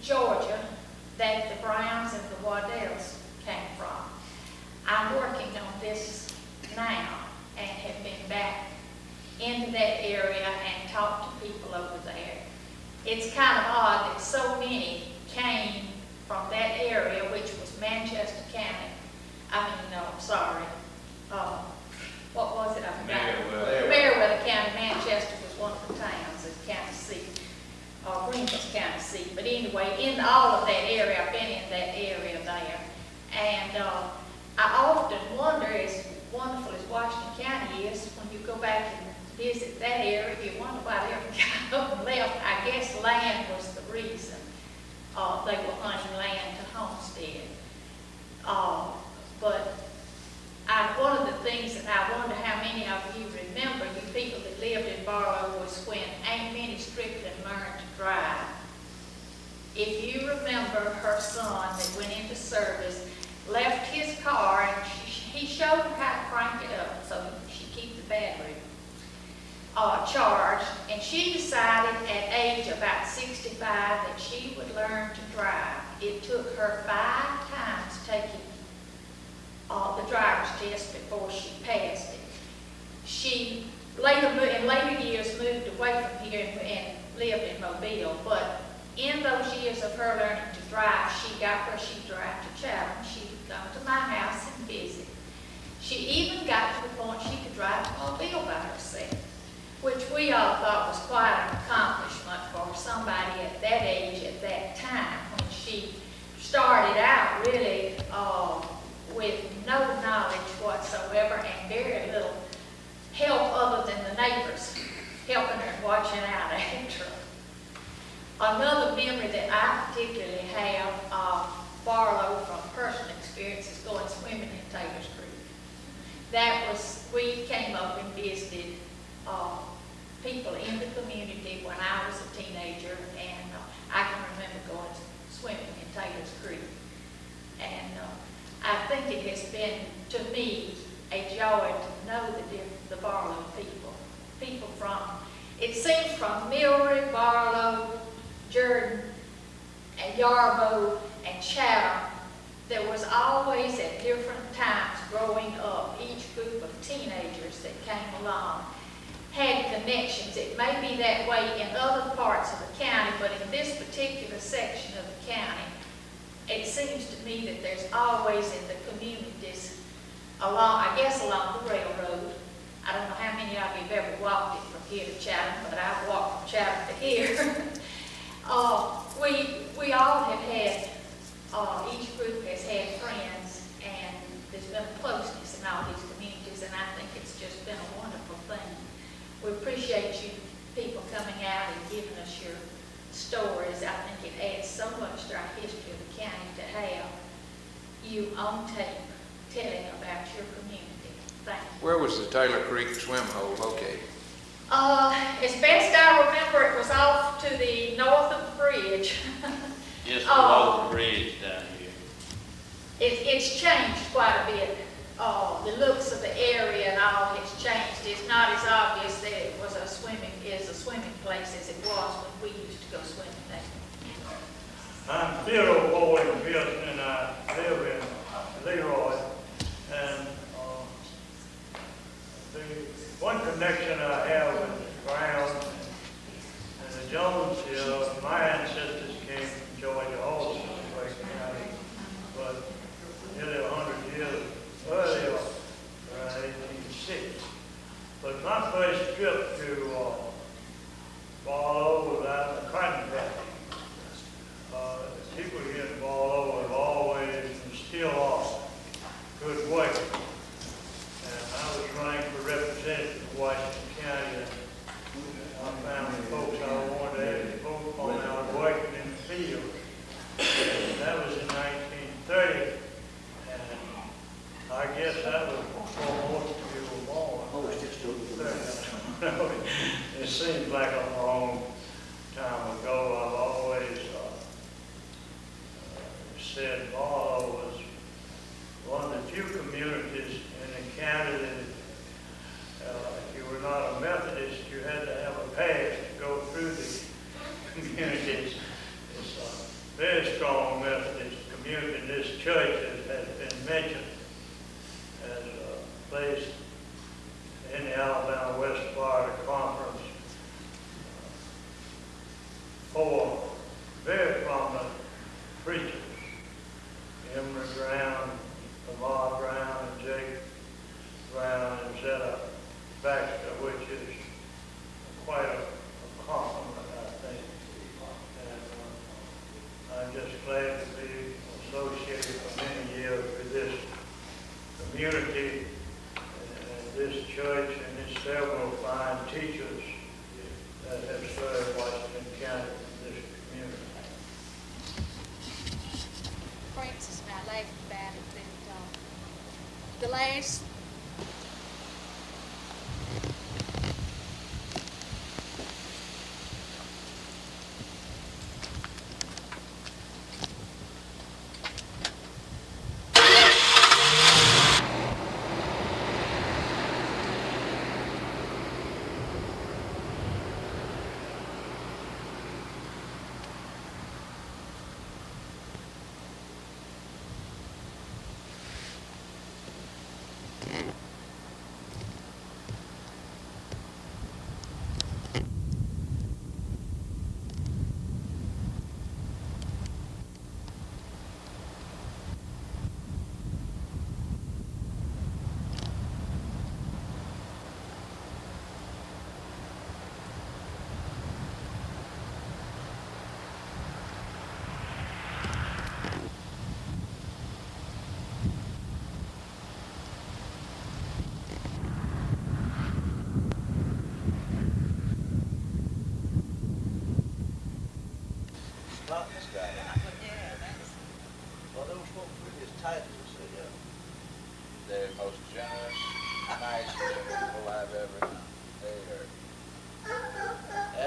Georgia that the Browns and the Waddells came from. I'm working on this now and have been back into that area and talked to people over there. It's kind of odd that so many came from that area, which was Manchester County. What was it? I forgot. Meriwether County. Manchester was one of the towns, the county seat, Greenville's county seat. But anyway, in all of that area, I've been in that area there. And I often wonder, as wonderful as Washington County is, when you go back and visit that area, you wonder why they ever got up and left. I guess land was the reason. They were hunting land to homestead. But one of the things that I wonder how many of you remember, you people that lived in Barlow, was when Aunt Minnie Strickland learned to drive. If you remember, her son that went into service left his car and he showed her how to crank it up so she keep the battery charged, and she decided at age about 65 that she would learn to drive. It took her 5 times taking the driver's test before she passed it. She in later years moved away from here and lived in Mobile, but in those years of her learning to drive, she got where she'd drive to Chatham. She would come to my house and visit. She even got to the point she could drive to Mobile by herself, which we all thought was quite an accomplishment for somebody at that age at that time, when she started out really with no knowledge whatsoever and very little help other than the neighbors helping her and watching out after her. Another memory that I particularly have of Barlow from personal experience is going swimming in Taylor's Creek. We came up and visited people in the community when I was a teenager, and I can remember going swimming in Taylor's Creek. And I think it has been, to me, a joy to know the Barlow people from, it seems from Mildred, Barlow, Jordan, and Yarbo, and Chatham. There was always at different times growing up, each group of teenagers that came along had connections. It may be that way in other parts of the county, but in this particular section of the county, it seems to me that there's always in the communities along the railroad. I don't know how many of you have ever walked it from here to Chatham, but I've walked from Chatham to here. We all have had, each group has had friends, and there's been a closeness in all these communities, and I think it's just been a wonderful thing. We appreciate you people coming out and giving us your stories. I think it adds so much to our history of the county to have you on tape telling about your community. Thank you. Where was the Taylor Creek swim hole located? As best I remember, it was off to the north of the bridge. Just below the bridge down here. It's changed quite a bit. The looks of the area and all has changed. It's not as obvious that it was a swimming place as it was when we used to go swimming there. I'm Theodore Boyd in Wilson, and I live in Leroy. And the one connection I have with the Browns and the Jones here, my ancestors came from Georgia also, Wake County, but nearly 100 years earlier, around 1860. But my first trip to Barlow was out in the cotton factory. People here in Barlow have always and still are good workers. And I was running for representative of Washington County, and I found the folks I wanted to have vote on. I was working in the field. And that was in 1930. And I guess that was before most of you were born. Oh, it's just over. It seems like a long time ago. I've always said Barlow was one of the few communities in the county that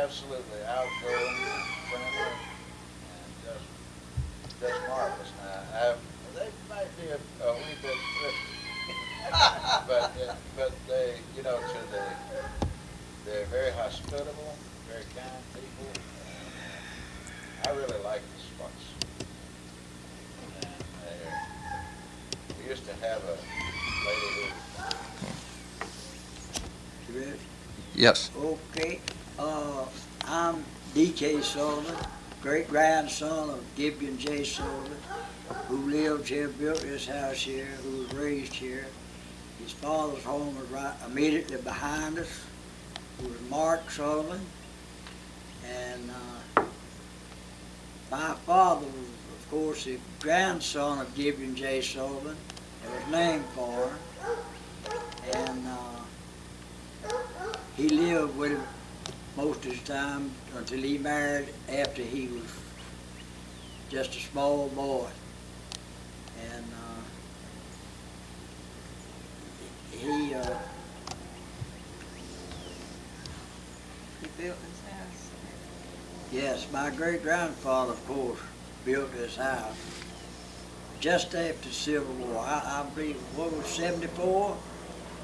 absolutely outgoing, friendly, and just marvelous. Now, they might be a wee bit thrifty, but they, you know, they're very hospitable, very kind people. And, I really like this place. And we used to have a lady who. You ready? Yes. Okay, I'm D.K. Sullivan, great-grandson of Gideon J. Sullivan, who lived here, built this house here, who was raised here. His father's home was right immediately behind us. It was Mark Sullivan. And my father was, of course, the grandson of Gideon J. Sullivan. It was named for him. And he lived with him most of his time until he married after he was just a small boy. And he built this house. yes, my great-grandfather, of course, built this house just after the Civil War. I believe, what was 74?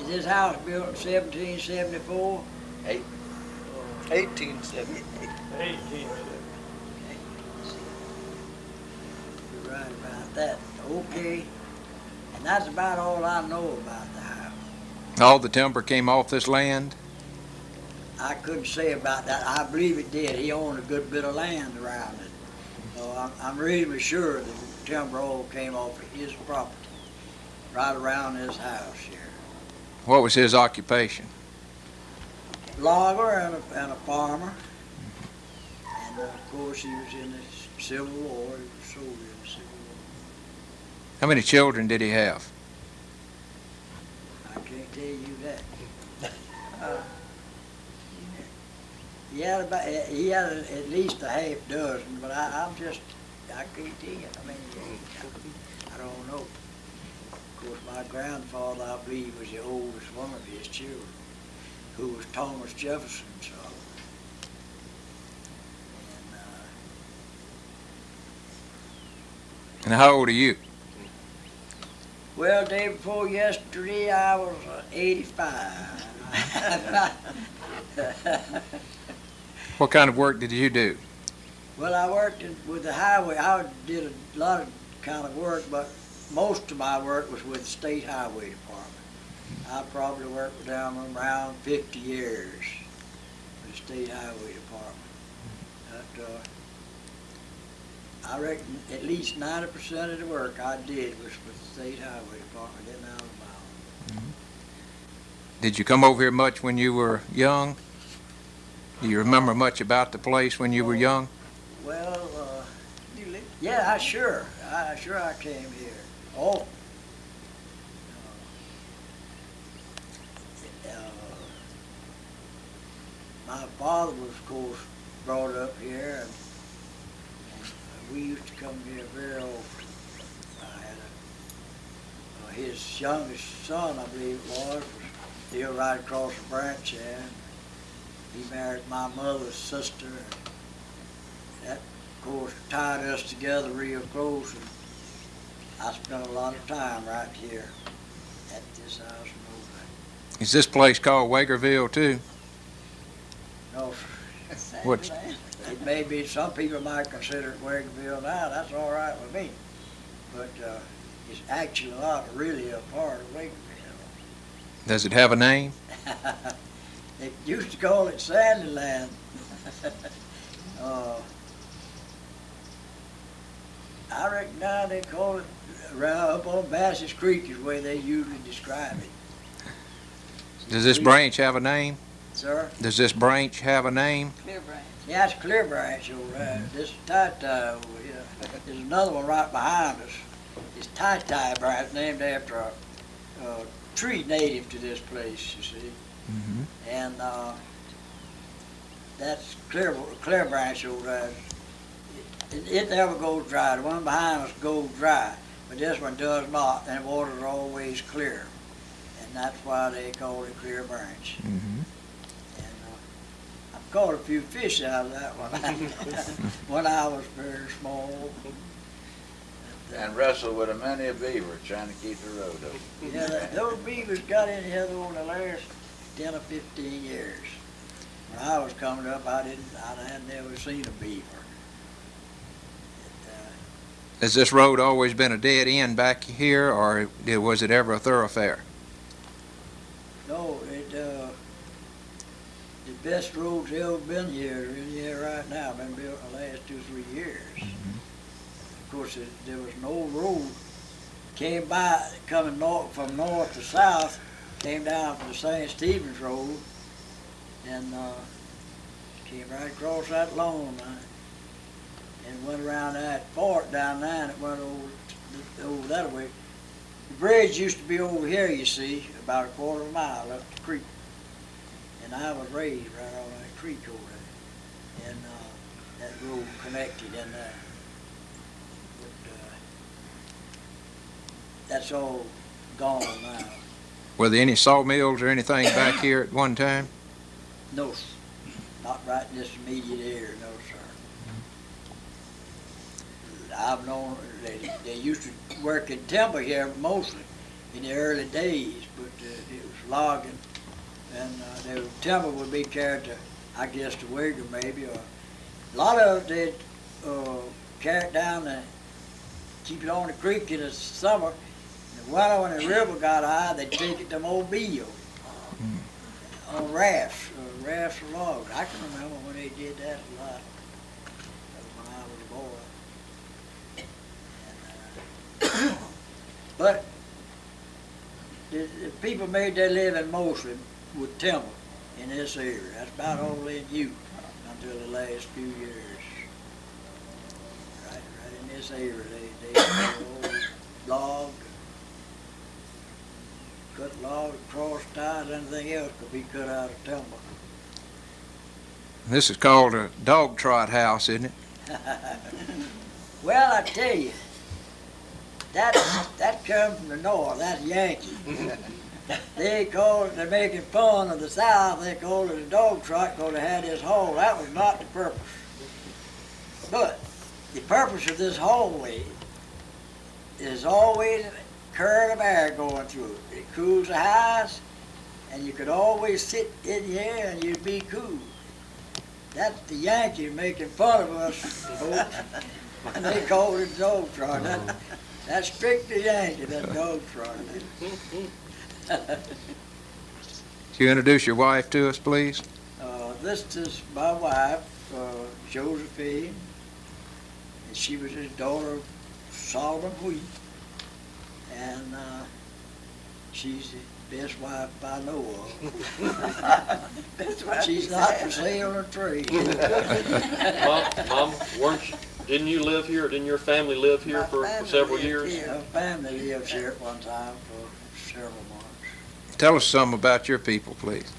Is this house built in 1774? 1870. 18. You're right about that. Okay. And that's about all I know about the house. All the timber came off this land? I couldn't say about that. I believe it did. He owned a good bit of land around it. So I'm really sure that the timber all came off of his property, right around this house here. What was his occupation? Logger and a farmer. And of course he was in the Civil War. He was soldier in the Civil War. How many children did he have? I can't tell you that. He had at least a half dozen, but I can't tell you. I mean, I don't know. Of course, my grandfather, I believe, was the oldest one of his children, who was Thomas Jefferson's son. And how old are you? Well, day before yesterday, I was 85. What kind of work did you do? Well, I worked with the highway. I did a lot of kind of work, but most of my work was with the State Highway Department. I probably worked with them around 50 years with the State Highway Department. But, I reckon at least 90% of the work I did was with the State Highway Department in Alabama. Did you come over here much when you were young? Do you remember much about the place when you were young? Well, yeah, I sure I came here. Oh, my father was, of course, brought up here, and we used to come here very often. I had his youngest son, I believe it was still right across the branch there. He married my mother's sister. And that, of course, tied us together real close. And I spent a lot of time right here at this house in Oakland. Is this place called Wagerville too? No, What? it may be, some people might consider it Wagerville now. That's all right with me. But it's actually not really a part of Wagerville. Does it have a name? They used to call it Sandyland. I reckon now they call it around up on Bass's Creek is the way they usually describe it. Does this branch have a name? Sir? Does this branch have a name? Clear Branch. Yeah, it's Clear Branch over there. This is Tai-Tai over here. There's another one right behind us. It's Tai-Tai Branch, named after a tree native to this place, you see. Mm-hmm. And that's Clear Branch over there. It never goes dry. The one behind us goes dry, but this one does not, and the water's always clear. And that's why they call it Clear Branch. Mm-hmm. And caught a few fish out of that one when I was very small. And wrestled with many a beaver trying to keep the road open. Yeah, those beavers got in here over the last 10 or 15 years. When I was coming up, I had never seen a beaver. Has this road always been a dead end back here, or was it ever a thoroughfare? No, the best roads ever been here are in here right now, been built in the last 2 or 3 years. Of course, there was no road came by coming from north to south, came down from the St. Stephen's Road, and came right across that lawn and went around that fort down there, and it went over that way. The bridge used to be over here, you see, about a quarter of a mile up the creek. And I was raised right on that creek over there. And that road connected in there. But that's all gone now. Were there any sawmills or anything back here at one time? No, not right in this immediate area, no, sir. I've known they used to work in timber here mostly in the early days, but it was logging, and the timber would be carried to, I guess, to Wigan maybe, or a lot of it they'd carry it down and keep it on the creek in the summer. In the winter, when the river got high, they'd take it to Mobile on rafts of logs. I can remember when they did that a lot. When I was a boy. But the people made their living mostly with timber in this area. That's about all they knew until the last few years. Right in this area, they logged, cut logs, cross ties, anything else could be cut out of timber. This is called a dog trot house, isn't it? Well, I tell you, that comes from the north. That's Yankee. They're making fun of the South. They called it a dog trot because they had this hole. That was not the purpose. But the purpose of this hallway is always a current of air going through it. It cools the house, and you could always sit in here and you'd be cool. That's the Yankees making fun of us, folks, when they called it dog trot. That's strictly Yankee, that dog trot. Could you introduce your wife to us, please? This is my wife, Josephine, and she was his daughter of Solomon Wheat, and she's the best wife I know of. She's not for sale or trade. Mom, didn't you live here? Didn't your family live here for several years? Her family lives here at one time for several months. Tell us something about your people, please.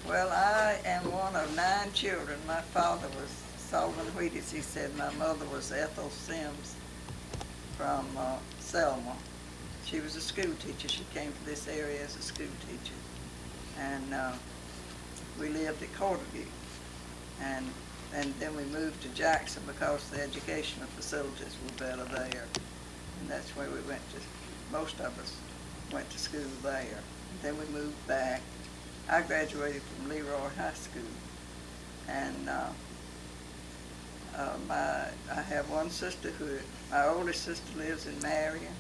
Well, I am one of 9 children. My father was Solomon Wheat, as he said. My mother was Ethel Sims from Selma. She was a school teacher. She came to this area as a school teacher. And we lived at Corderview. And then we moved to Jackson because the educational facilities were better there. And that's where we went to, most of us went to school there. And then we moved back. I graduated from Leroy High School. And I have one sister my oldest sister lives in Marion.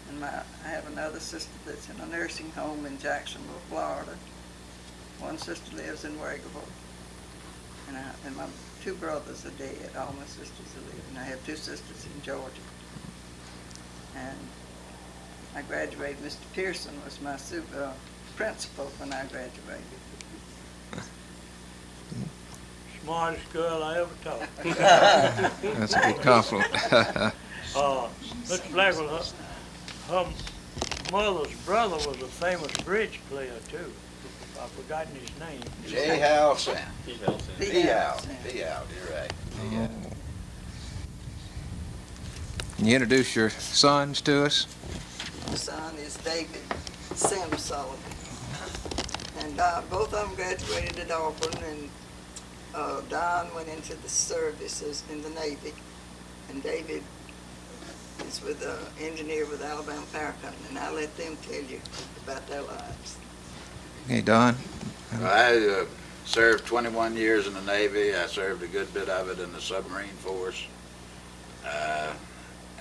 And I have another sister that's in a nursing home in Jacksonville, Florida. One sister lives in Wagerville. And my 2 brothers are dead. All my sisters are living. And I have 2 sisters in Georgia. And I graduated. Mr. Pearson was my principal when I graduated. Smartest girl I ever taught. That's a good compliment. Mr. Blackwell, her mother's brother was a famous bridge player too. I've forgotten his name. J. Hal Sam. B. Hal. You're right. B. Can you introduce your sons to us? My son is David Sims Sullivan. And both of them graduated at Auburn, and Don went into the services in the Navy, and David is with an engineer with Alabama Power Company, and I'll let them tell you about their lives. Okay, Don? I served 21 years in the Navy. I served a good bit of it in the submarine force.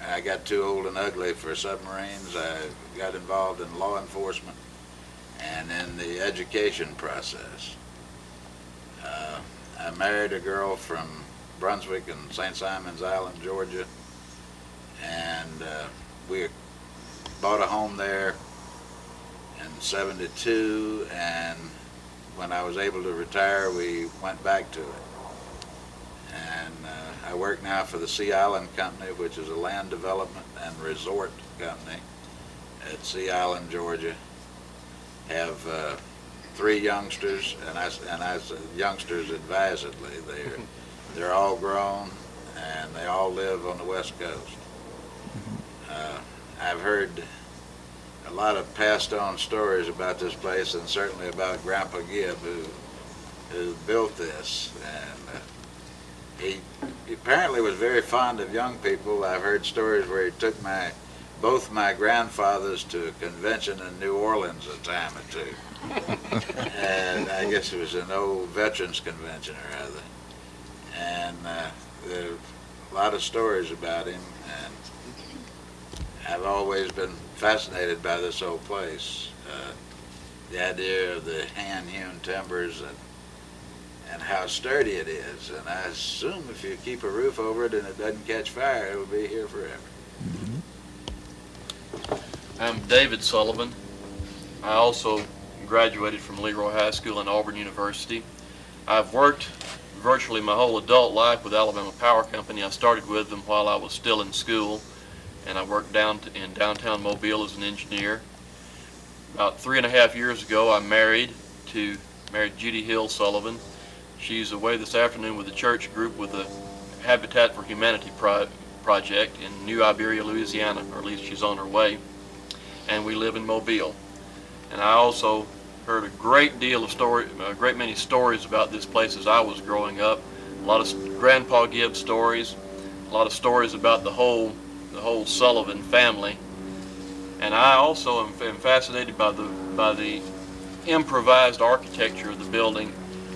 I got too old and ugly for submarines. I got involved in law enforcement and in the education process. I married a girl from Brunswick and St. Simons Island, Georgia, and we bought a home there in '72, and when I was able to retire, we went back to it. And I work now for the Sea Island Company, which is a land development and resort company at Sea Island, Georgia. Have 3 youngsters, and I say youngsters advisedly. They're all grown, and they all live on the West Coast. I've heard a lot of passed on stories about this place, and certainly about Grandpa Gibb, who built this. And he apparently was very fond of young people. I've heard stories where he took both my grandfathers to a convention in New Orleans a time or two. And I guess it was an old veterans convention or other. And there are a lot of stories about him, and I've always been fascinated by this old place. The idea of the hand-hewn timbers and how sturdy it is. And I assume if you keep a roof over it and it doesn't catch fire, it'll be here forever. I'm David Sullivan. I also graduated from Leroy High School and Auburn University. I've worked virtually my whole adult life with Alabama Power Company. I started with them while I was still in school, and I worked in downtown Mobile as an engineer. About 3.5 years ago, I married Judy Hill Sullivan. She's away this afternoon with a church group with the Habitat for Humanity project in New Iberia, Louisiana, or at least she's on her way. And we live in Mobile. And I also heard a great many stories about this place as I was growing up. A lot of Grandpa Gibb stories, a lot of stories about the whole Sullivan family. And I also am fascinated by the improvised architecture of the building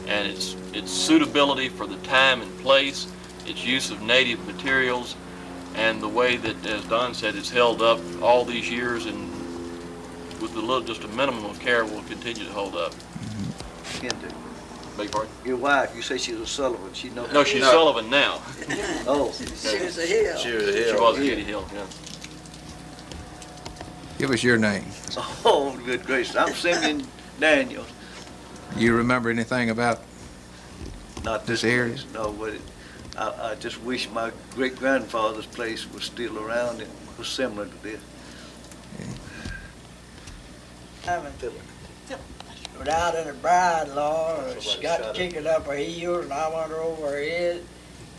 and its suitability for the time and place, its use of native materials, and the way that, as Don said, it's held up all these years and with just a minimum of care will continue to hold up. Kendra, Beg your pardon? your wife, you say she's a Sullivan. No, she's Sullivan now. Oh. She was a Hill. She was a Hill. She was a Judy Hill, yeah. Give us your name. Oh, good gracious. I'm Simeon Daniels. You remember anything about Not this place, area? No, but I just wish my great-grandfather's place was still around and was similar to this. Without any bride-in-law, she got the chicken up her heels, and I went over her head.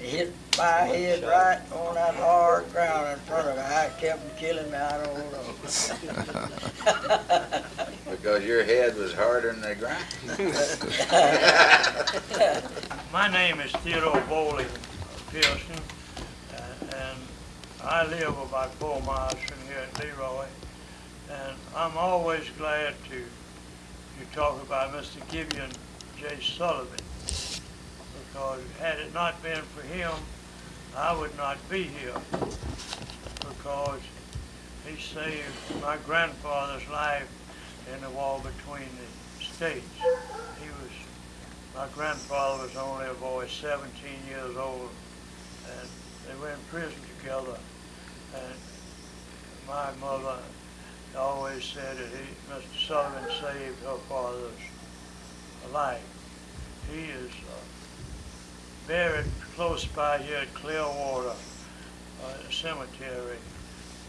It hit my head right on that hard ground in front of her. I kept killing me, I don't know. Because your head was harder than the ground. My name is Theodore Bowley Pearson, and I live about 4 miles from here at Leroy. And I'm always glad to talk about Mr. Gideon J. Sullivan, because had it not been for him, I would not be here, because he saved my grandfather's life in the war between the states. My grandfather was only a boy, 17 years old, and they were in prison together. And my mother always said that Mr. Sullivan saved her father's life. He is buried close by here at Clearwater Cemetery,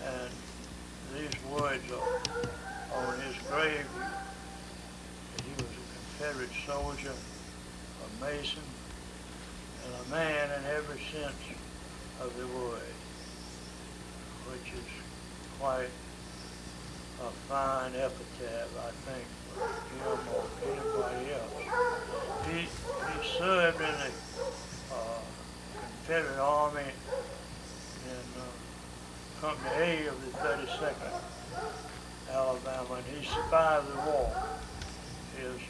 and these words are on his grave. He was a Confederate soldier, a Mason, and a man in every sense of the word, which is quite a fine epitaph, I think, him or anybody else. He served in the Confederate Army in Company A of the 32nd Alabama, and he survived the war. His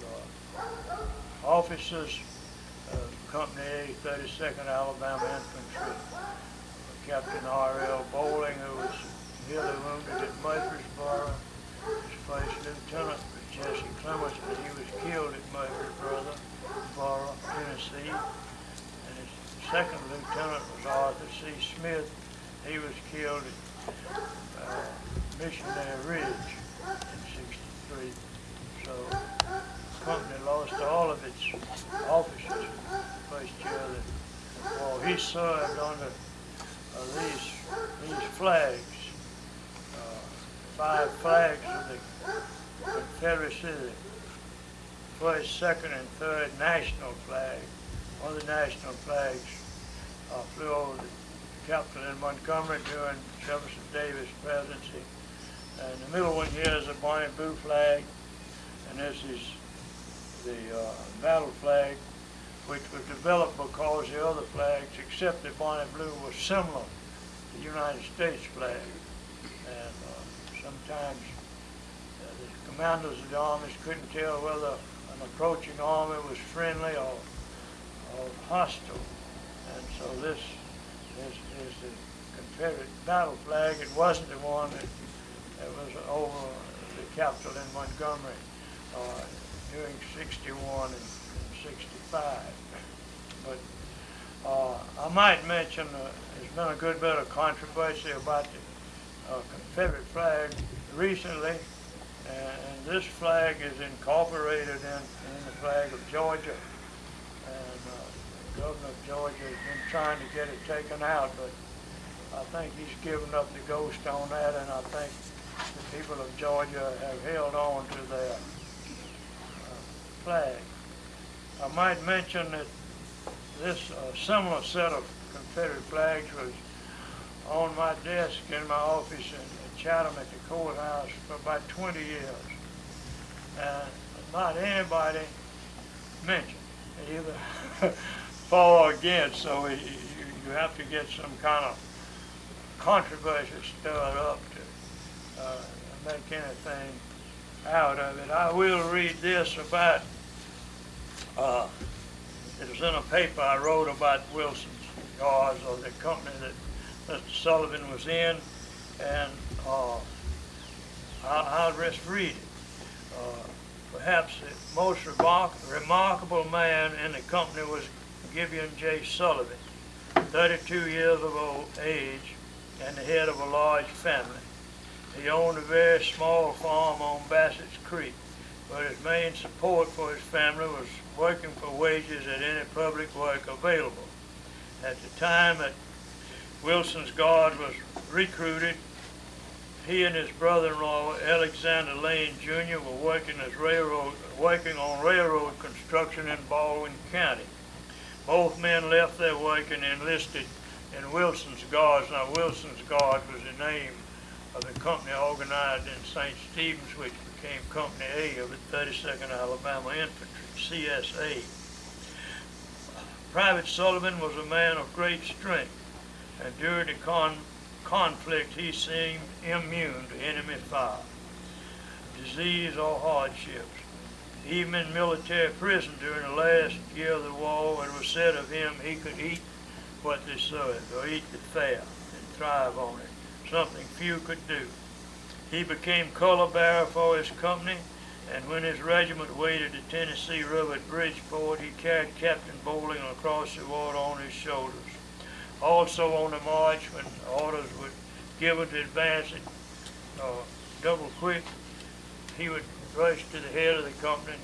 officers of Company A, 32nd Alabama Infantry, Captain R.L. Bowling, who was merely wounded at Murfreesboro. His first lieutenant was Jesse Clements, but he was killed at Murfreesboro, Tennessee. And his second lieutenant was Arthur C. Smith. He was killed at Missionary Ridge in '63. So the company lost all of its officers the first year of the war. He served under these flags, 5 flags of the Confederacy, the first, second, and third national flag. One of the national flags flew over the Capitol in Montgomery during Jefferson Davis' presidency. And the middle one here is a Bonnie Blue flag, and this is the battle flag, which was developed because the other flags, except the Bonnie Blue, was similar to the United States flag. And sometimes the commanders of the armies couldn't tell whether an approaching army was friendly or hostile. And so this is the Confederate battle flag. It wasn't the one that was over the Capitol in Montgomery during '61 and '65. But I might mention there's been a good bit of controversy about the Confederate flag recently, and this flag is incorporated in the flag of Georgia. And the governor of Georgia has been trying to get it taken out, but I think he's given up the ghost on that, and I think the people of Georgia have held on to their flag. I might mention that this similar set of Confederate flags was on my desk in my office in Chatham at the courthouse for about 20 years. And not anybody mentioned it, either for or against, so you have to get some kind of controversy stirred up to make anything out of it. I will read this about, it was in a paper I wrote about Wilson's Guards, or the company that Mr. Sullivan was in, and I'll just read it. Perhaps the most remarkable man in the company was Gideon J. Sullivan, 32 years of old age and the head of a large family. He owned a very small farm on Bassett's Creek, but his main support for his family was working for wages at any public work available. At the time that Wilson's Guard was recruited, he and his brother-in-law, Alexander Lane Jr., were working on railroad construction in Baldwin County. Both men left their work and enlisted in Wilson's Guards. Now, Wilson's Guard was the name of the company organized in St. Stephen's, which became Company A of the 32nd Alabama Infantry, CSA. Private Sullivan was a man of great strength, and during the conflict he seemed immune to enemy fire, disease, or hardships. Even in military prison during the last year of the war, it was said of him he could eat what they served, or eat the fare and thrive on it, something few could do. He became color bearer for his company, and when his regiment waded the Tennessee River at Bridgeport, he carried Captain Bowling across the water on his shoulders. Also on the march, when orders were given to advance it double quick, he would rush to the head of the company,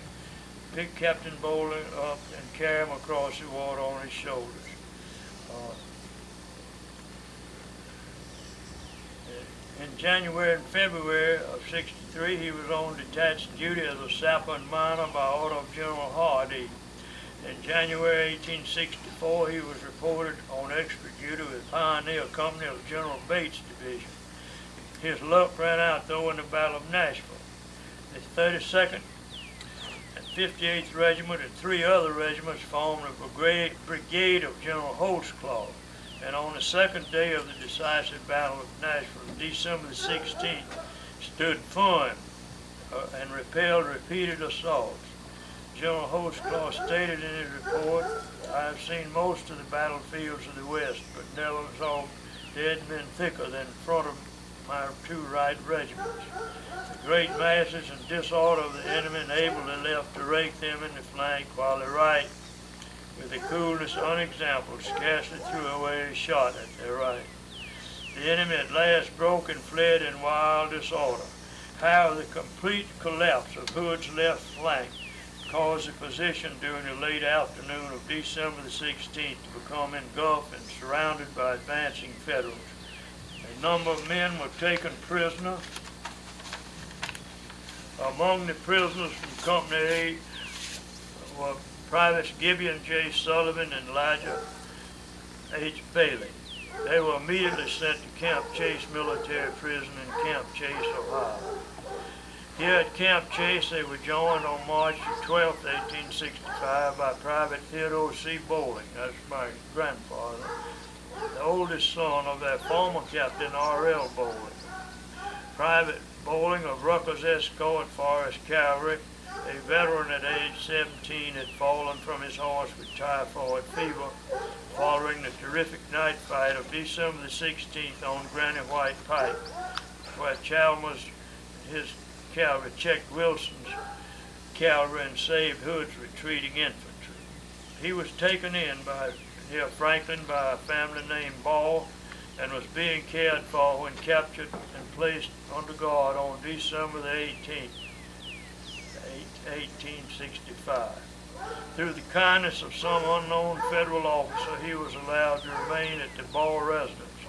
pick Captain Bowling up, and carry him across the water on his shoulders. In January and February of '63, he was on detached duty as a sapper and miner by order of General Hardee. In January 1864, he was reported on extra duty with Pioneer Company of General Bates Division. His luck ran out, though, in the Battle of Nashville. The 32nd 58th Regiment and 3 other regiments formed a brigade of General Holtzclaw. And on the second day of the decisive Battle of Nashville, December the 16th, stood firm and repelled repeated assaults. General Holtzclaw stated in his report, "I have seen most of the battlefields of the West, but never saw dead men thicker than in front of my 2 right regiments. The great masses and disorder of the enemy enabled the left to rake them in the flank, while the right, with a coolness unexampled, scarcely threw away a shot at their right. The enemy at last broke and fled in wild disorder. However, the complete collapse of Hood's left flank caused the position during the late afternoon of December the 16th to become engulfed and surrounded by advancing Federals. A number of men were taken prisoner. Among the prisoners from Company A were Privates Gibeon J. Sullivan and Elijah H. Bailey. They were immediately sent to Camp Chase Military Prison in Camp Chase, Ohio. Here at Camp Chase, they were joined on March 12, 1865 by Private Theodore C. Bowling, that's my grandfather, the oldest son of their former Captain R.L. Bowling. Private Bowling of Rucker's Escort Forest Cavalry, a veteran at age 17, had fallen from his horse with typhoid fever following the terrific night fight of December the 16th on Granny White Pike, where Chalmers and his cavalry checked Wilson's cavalry and saved Hood's retreating infantry. He was taken in near Franklin by a family named Ball and was being cared for when captured and placed under guard on December the 18th, 1865. Through the kindness of some unknown federal officer, he was allowed to remain at the Ball residence.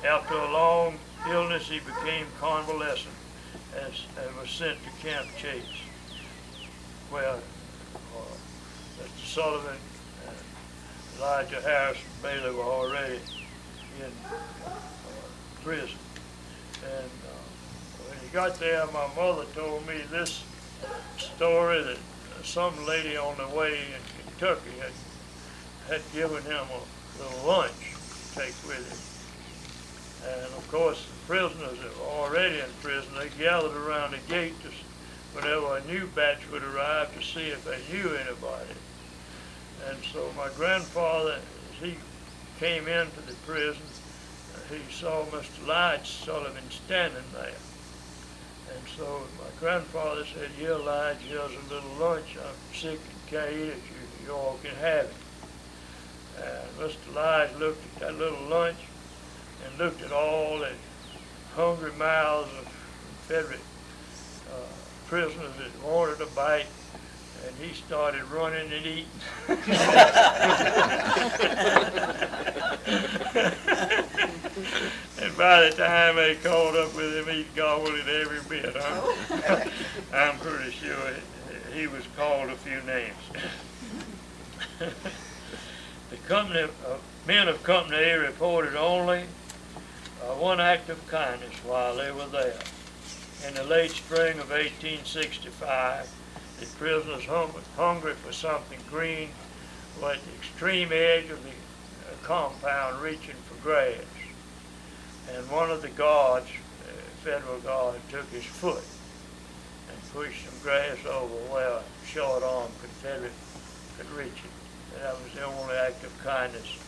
After a long illness, he became convalescent and was sent to Camp Chase, where Mr. Sullivan and Elijah Harrison Bailey were already in prison. And when he got there, my mother told me this story that some lady on the way in Kentucky had given him a little lunch to take with him. And of course, the prisoners that were already in prison, they gathered around the gate whenever a new batch would arrive to see if they knew anybody. And so my grandfather, as he came into the prison, he saw Mr. Lige Sullivan standing there. And so my grandfather said, "Here, Lige, here's a little lunch. I'm sick and can't eat it. You all can have it." And Mr. Lige looked at that little lunch and looked at all the hungry mouths of Confederate prisoners that wanted a bite, and he started running and eating. And by the time they caught up with him, he'd gobbled it every bit. I'm pretty sure he was called a few names. The men of Company A reported only one act of kindness while they were there. In the late spring of 1865, the prisoners, hungry for something green, were at the extreme edge of the compound reaching for grass. And one of the guards, federal guards, took his foot and pushed some grass over where a short-armed Confederate could reach it. And that was the only act of kindness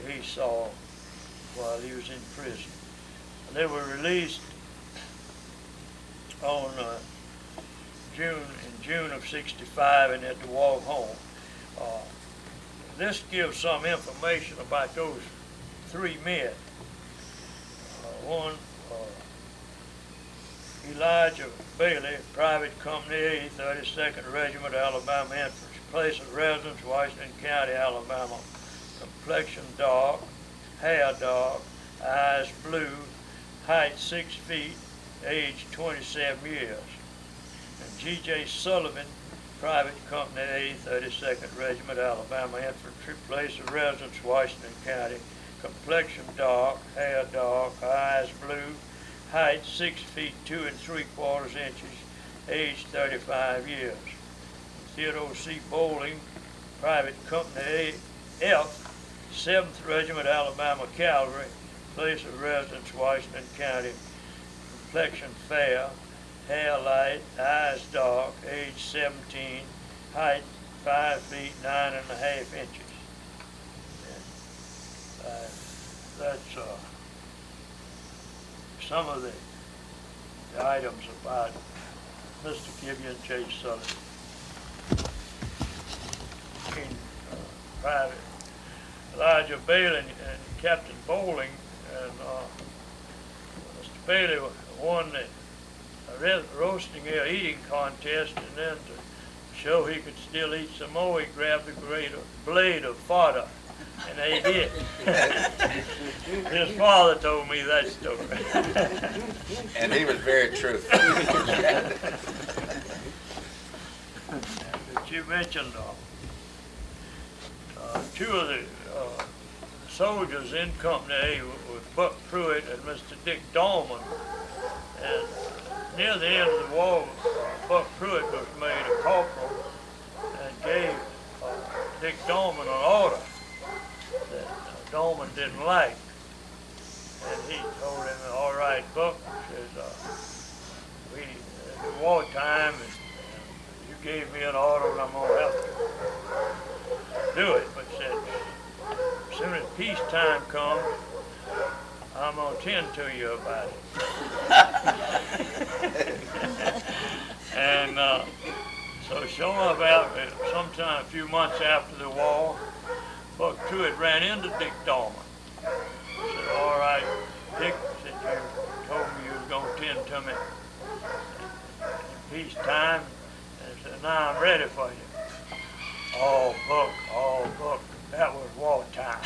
he saw while he was in prison. And they were released on June of '65 and had to walk home. This gives some information about those 3 men. One, Elijah Bailey, Private Company A, 32nd Regiment, Alabama Infantry. Place of residence, Washington County, Alabama. Complexion dark, hair dark, eyes blue, height 6 feet, age 27 years. And G.J. Sullivan, Private Company A, 32nd Regiment, Alabama Infantry. Place of residence, Washington County. Complexion dark, hair dark, eyes blue, height 6 feet 2 3/4 inches, age 35 years. Theodore C. Bowling, Private Company F, 7th Regiment Alabama Cavalry, place of residence Washington County, complexion fair, hair light, eyes dark, age 17, height 5 feet 9.5 inches. That's some of the items about Mr. Gideon J. Sullivan. Private Elijah Bailey and Captain Bowling and Mr. Bailey won the roasting or eating contest, and then to show he could still eat some more, he grabbed a blade of fodder, and they did. His father told me that story. And he was very truthful. But you mentioned two of the soldiers in Company A was Buck Pruitt and Mr. Dick Dolman. And near the end of the war, Buck Pruitt was made a corporal and gave Dick Dolman an order that Dolman didn't like. And he told him, all right, Buck, says, it's wartime, and you gave me an order and I'm going to have to do it. But said, as soon as peacetime comes, I'm going to tend to you about it. And so sure enough, sometime a few months after the war, Buck Pruitt ran into Dick Dolman. He said, all right, Dick, said, you told me you was going to tend to me in peacetime. And he said, now I'm ready for you. Oh, Buck, that was wartime.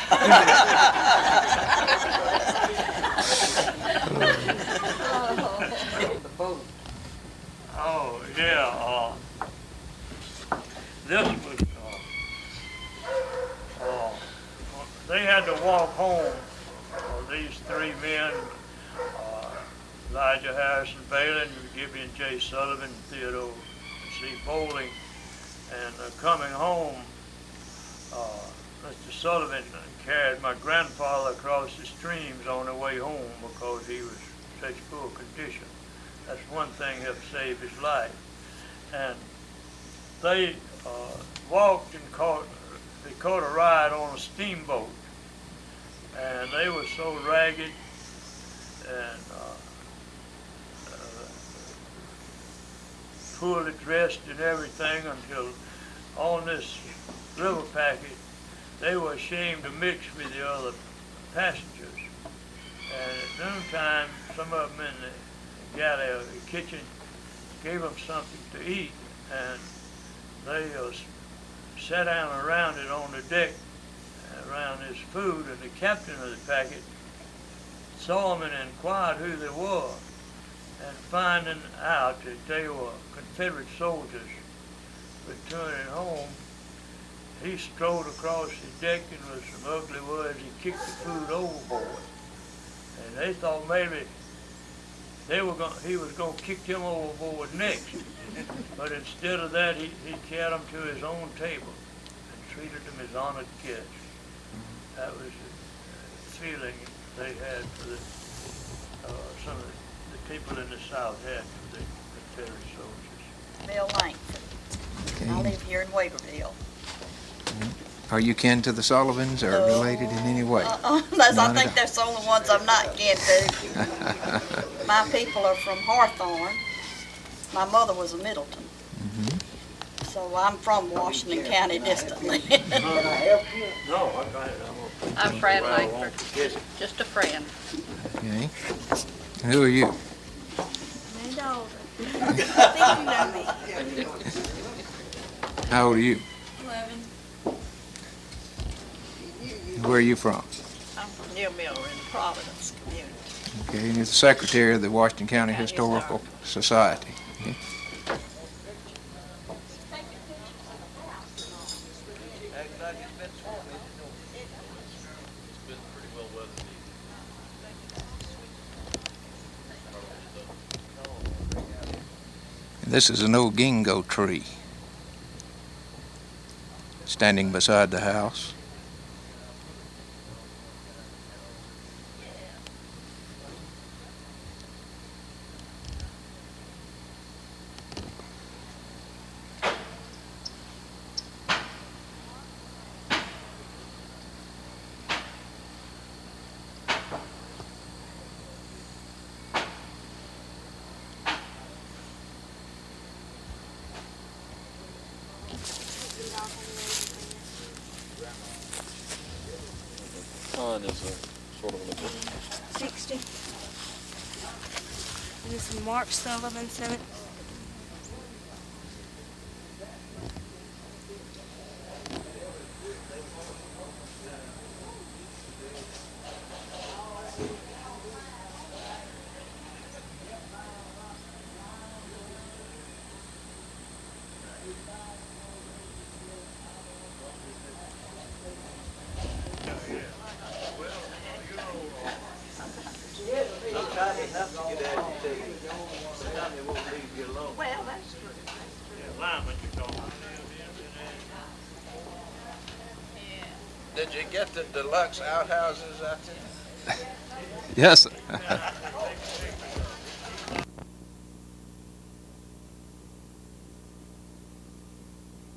Oh, yeah. This was, they had to walk home, these three men, Elijah Harrison Bailey, Gideon J. Sullivan, Theodore C. Bowling, and coming home, Mr. Sullivan carried my grandfather across the streams on the way home because he was in such poor condition. That's one thing that saved his life. And they walked and caught a ride on a steamboat. And they were so ragged and poorly dressed and everything until on this river packet they were ashamed to mix with the other passengers. And at noontime, some of them in the galley or the kitchen gave them something to eat, and they sat down around it on the deck, around this food, and the captain of the packet saw them and inquired who they were, and finding out that they were Confederate soldiers returning home, he strode across the deck and with some ugly words, he kicked the food overboard. And they thought maybe he was going to kick them overboard next. But instead of that, he carried them to his own table and treated them as honored guests. That was the feeling they had for some of the people in the South had for the Confederate soldiers. Bill Langford. I live here in Waverville. Are you kin to the Sullivans or related in any way? I think that's the only ones I'm not kin to. My people are from Hawthorne. My mother was a Middleton. So I'm from Washington County distantly. Can I help you? No, I got it. I'm Fran Langford, just a friend. Okay. And who are you? My daughter. I think you know me. How old are you? 11. Where are you from? I'm from Near Miller in the Providence community. Okay, and you're the secretary of the Washington County Historical Society. Okay. And this is an old gingo tree. standing beside the house. Mine is a sort of a 60. And this is Mark Sullivan, 7. Sometimes you have to get agitated. Sometimes they won't leave you alone. Well, that's true. Yeah, lineman you call it. Did you get the deluxe outhouses out there? Yes.